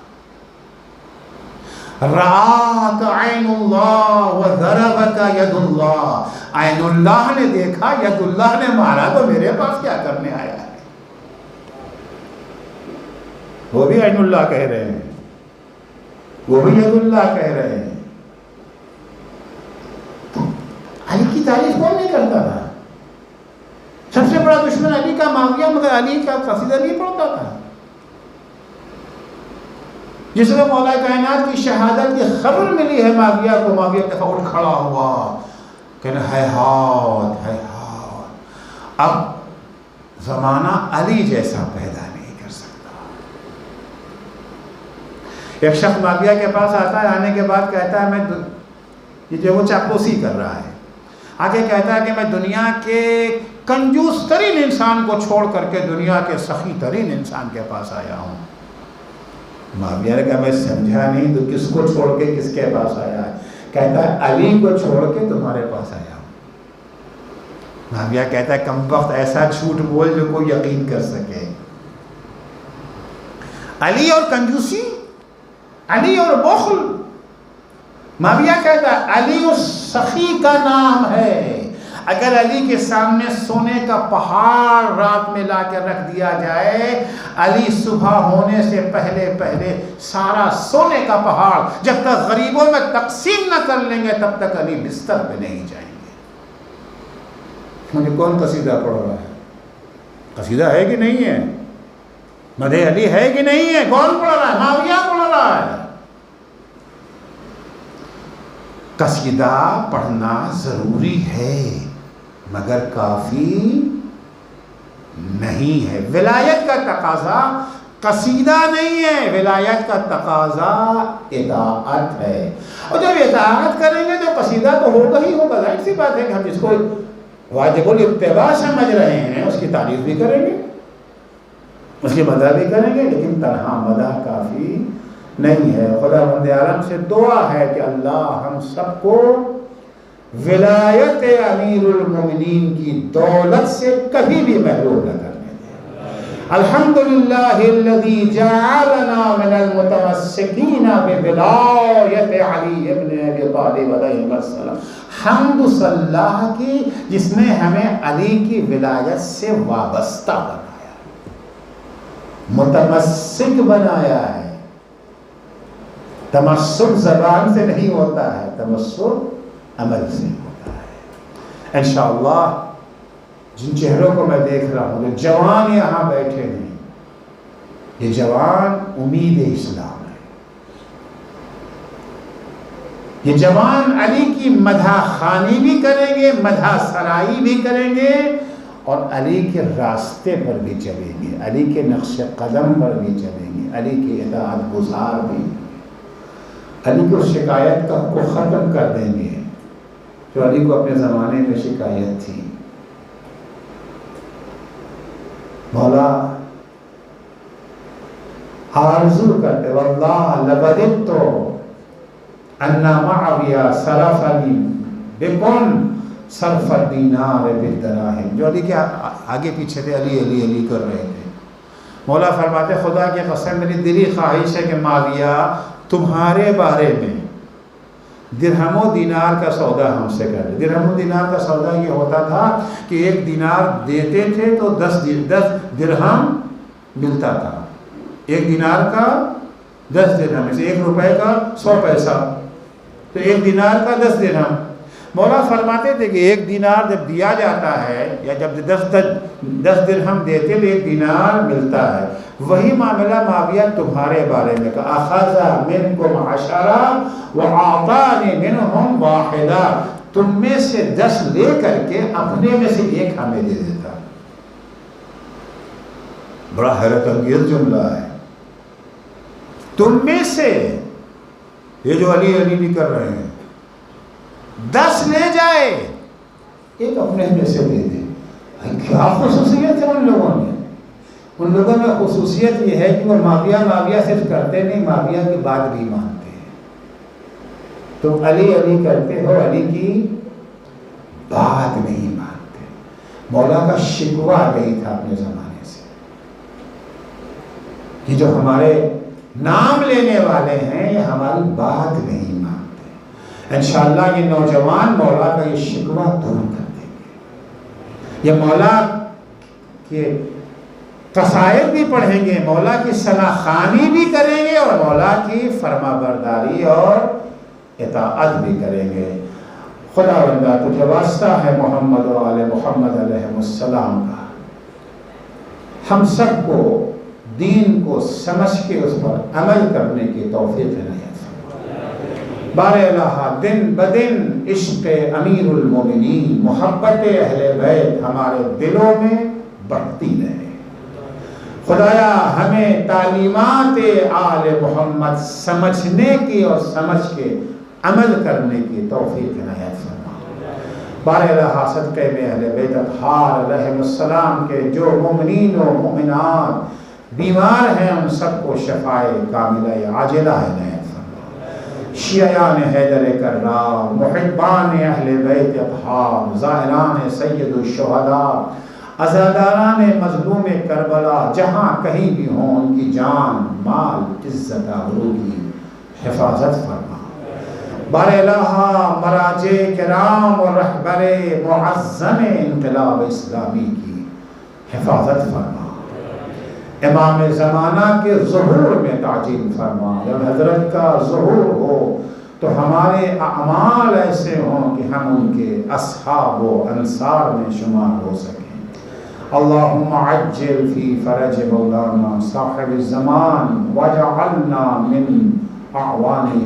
رآک عین اللہ وضربک ید اللہ. عین اللہ نے دیکھا، ید اللہ نے مارا، تو میرے پاس کیا کرنے آیا ہے؟ وہ بھی عین اللہ کہہ رہے ہیں، وہ بھی ید اللہ کہہ رہے ہیں. علی کی تعریف کون نہیں کرتا تھا؟ سب سے بڑا دشمن علی کا معاویہ، مگر علی کا قصیدہ نہیں پڑھتا تھا. جس میں مولا کائنات کی شہادت کی خبر ملی ہے معاویہ کو، معاویہ کے فوراً کھڑا ہوا کہنا ہیہات ہیہات، اب زمانہ علی جیسا پیدا نہیں کر سکتا. ایک شخص معاویہ کے پاس آتا ہے، آنے کے بعد کہتا ہے یہ جو وہ چاپلوسی کر رہا ہے، آگے کہتا ہے کہ میں دنیا کے کنجوس ترین انسان کو چھوڑ کر کے دنیا کے سخی ترین انسان کے پاس آیا ہوں. معاویہ نے کہا میں سمجھا نہیں، تو کس کو چھوڑ کے کس کے پاس آیا ہے؟ کہتا ہے علی کو چھوڑ کے تمہارے پاس آیا ہوں. معاویہ کہتا ہے کم وقت ایسا جھوٹ بول جو کوئی یقین کر سکے. علی اور کنجوسی، علی اور بخل. معاویہ کہتا ہے علی اس سخی کا نام ہے. اگر علی کے سامنے سونے کا پہاڑ رات میں لا کے رکھ دیا جائے، علی صبح ہونے سے پہلے پہلے سارا سونے کا پہاڑ جب تک غریبوں میں تقسیم نہ کر لیں گے تب تک علی بستر پہ نہیں جائیں گے. مجھے کون قصیدہ پڑھ رہا ہے؟ قصیدہ ہے کہ نہیں ہے؟ مدح علی ہے کہ نہیں ہے؟ کون پڑھ رہا ہے؟ معاویہ پڑھ رہا ہے. قصیدہ پڑھنا ضروری ہے مگر کافی نہیں ہے. ولایت کا تقاضا قصیدہ نہیں ہے، ولایت کا تقاضا اطاعت ہے. اور جب اطاعت کریں گے تو قصیدہ تو ہوگا ہی ہوگا. ظاہر سی بات ہے کہ ہم جس کو واجب الاتباع سمجھ رہے ہیں اس کی تعریف بھی کریں گے، اس کی مدح بھی کریں گے، لیکن تنہا مدح کافی نہیں ہے. خدا بند عالم سے دعا ہے کہ اللہ ہم سب کو ولایت امیر المومنین کی دولت سے کبھی بھی محروم نہ کرنے دے. الحمدللہ الذی جعلنا من المتمسکین بولایت علی ابن ابی طالب علیہ السلام. حمد اللہ کی جس نے ہمیں علی کی ولایت سے وابستہ بنایا، متمسک بنایا ہے. تمسک زبان سے نہیں ہوتا ہے، تمسک عمل سے ہوتا ہے. انشاءاللہ جن چہروں کو میں دیکھ رہا ہوں، جو جوان یہاں بیٹھے ہیں، یہ جوان امید اسلام ہے. یہ جوان علی کی مدح خوانی بھی کریں گے، مدح سرائی بھی کریں گے، اور علی کے راستے پر بھی چلیں گے، علی کے نقش قدم پر بھی چلیں گے، علی کی اطاعت گزار بھی، علی کو شکایت کو ختم کر دیں گے جو علی کو اپنے زمانے میں شکایت تھی. مولا آرزو کرتے واللہ لبدت ان معاویہ صرفنی بکن صرف الدینار بالدراہم. جو علی کے آگے پیچھے تھے علی علی علی کر رہے تھے. مولا فرماتے خدا کی قسم میری دلی خواہش ہے کہ معاویہ تمہارے بارے میں درہم و دینار کا سودا ہم سے کر دے. درہم و دینار کا سودا یہ ہوتا تھا کہ ایک دینار دیتے تھے تو 10 درہم ملتا تھا. ایک دینار کا 10 درہم، اسے 1 روپے کا 100 پیسہ، تو 1 دینار کا 10 درہم. مولا فرماتے تھے کہ 1 دینار جب دیا جاتا ہے یا جب 10 درہم دیتے تو 1 دینار ملتا ہے. وہی معاملہ معاویہ تمہارے بارے میں کہ اخذ منکم 10 وعطانی منہم واحدہ، تم میں سے 10 لے کر کے اپنے میں سے 1 ہمیں دے دیتا. بڑا حیرت انگیز جملہ ہے. تم میں سے، یہ جو علی علی بھی کر رہے ہیں، 10 لے جائے 1 اپنے میں سے دے دے. کیا خصوصیت ہے ان لوگوں میں؟ ان لوگوں میں خصوصیت یہ ہے کہ وہ معاویہ صرف کرتے نہیں، معاویہ کی بات بھی مانتے ہیں. تم علی علی کرتے ہو، علی کی بات نہیں مانتے. مولا کا شکوہ یہی تھا اپنے زمانے سے. یہ جو ہمارے نام لینے والے ہیں یہ ہماری بات نہیں مانتے. انشاءاللہ یہ نوجوان مولا کا یہ شکوہ دور کر دیں گے. یہ مولا کے قصائد بھی پڑھیں گے، مولا کی ثنا خوانی بھی کریں گے اور مولا کی فرما برداری اور اطاعت بھی کریں گے۔ خدا بندہ تجھے واسطہ ہے محمد و آل محمد علیہ السلام کا، ہم سب کو دین کو سمجھ کے اس پر عمل کرنے کی توفیق عنایت فرما۔ بار الہ دن بدن عشق امیر المومنین، محبت اہل بیت ہمارے دلوں میں بڑھتی رہے۔ خدایا ہمیں تعلیمات آل محمد سمجھنے کی اور سمجھ کے عمل کرنے کی توفیق عنایت فرما۔ بار الہ صدقے میں اہل بیت اطہار علیہ السلام کے جو مومنین و مومنات بیمار ہیں ان سب کو شفائے کاملہ عاجلہ عنایت فرما۔ شیعیان حیدر کرار، محبان اہل بیت اطہار، زائران سید الشہداء، عزاداران مظلوم کربلا جہاں کہیں بھی ہوں ان کی جان مال عزت آبرو کی حفاظت فرما۔ بار الہ مراجع کرام اور رہبر معظم انقلاب اسلامی کی حفاظت فرما۔ امام زمانہ کے ظہور میں تعجیل فرما۔ جب حضرت کا ظہور ہو تو ہمارے اعمال ایسے ہوں کہ ہم ان کے اصحاب و انصار میں شمار ہو سکیں۔ اللہم عجل فی فرج مولانا صاحب الزمان واجعلنا من اعوانہ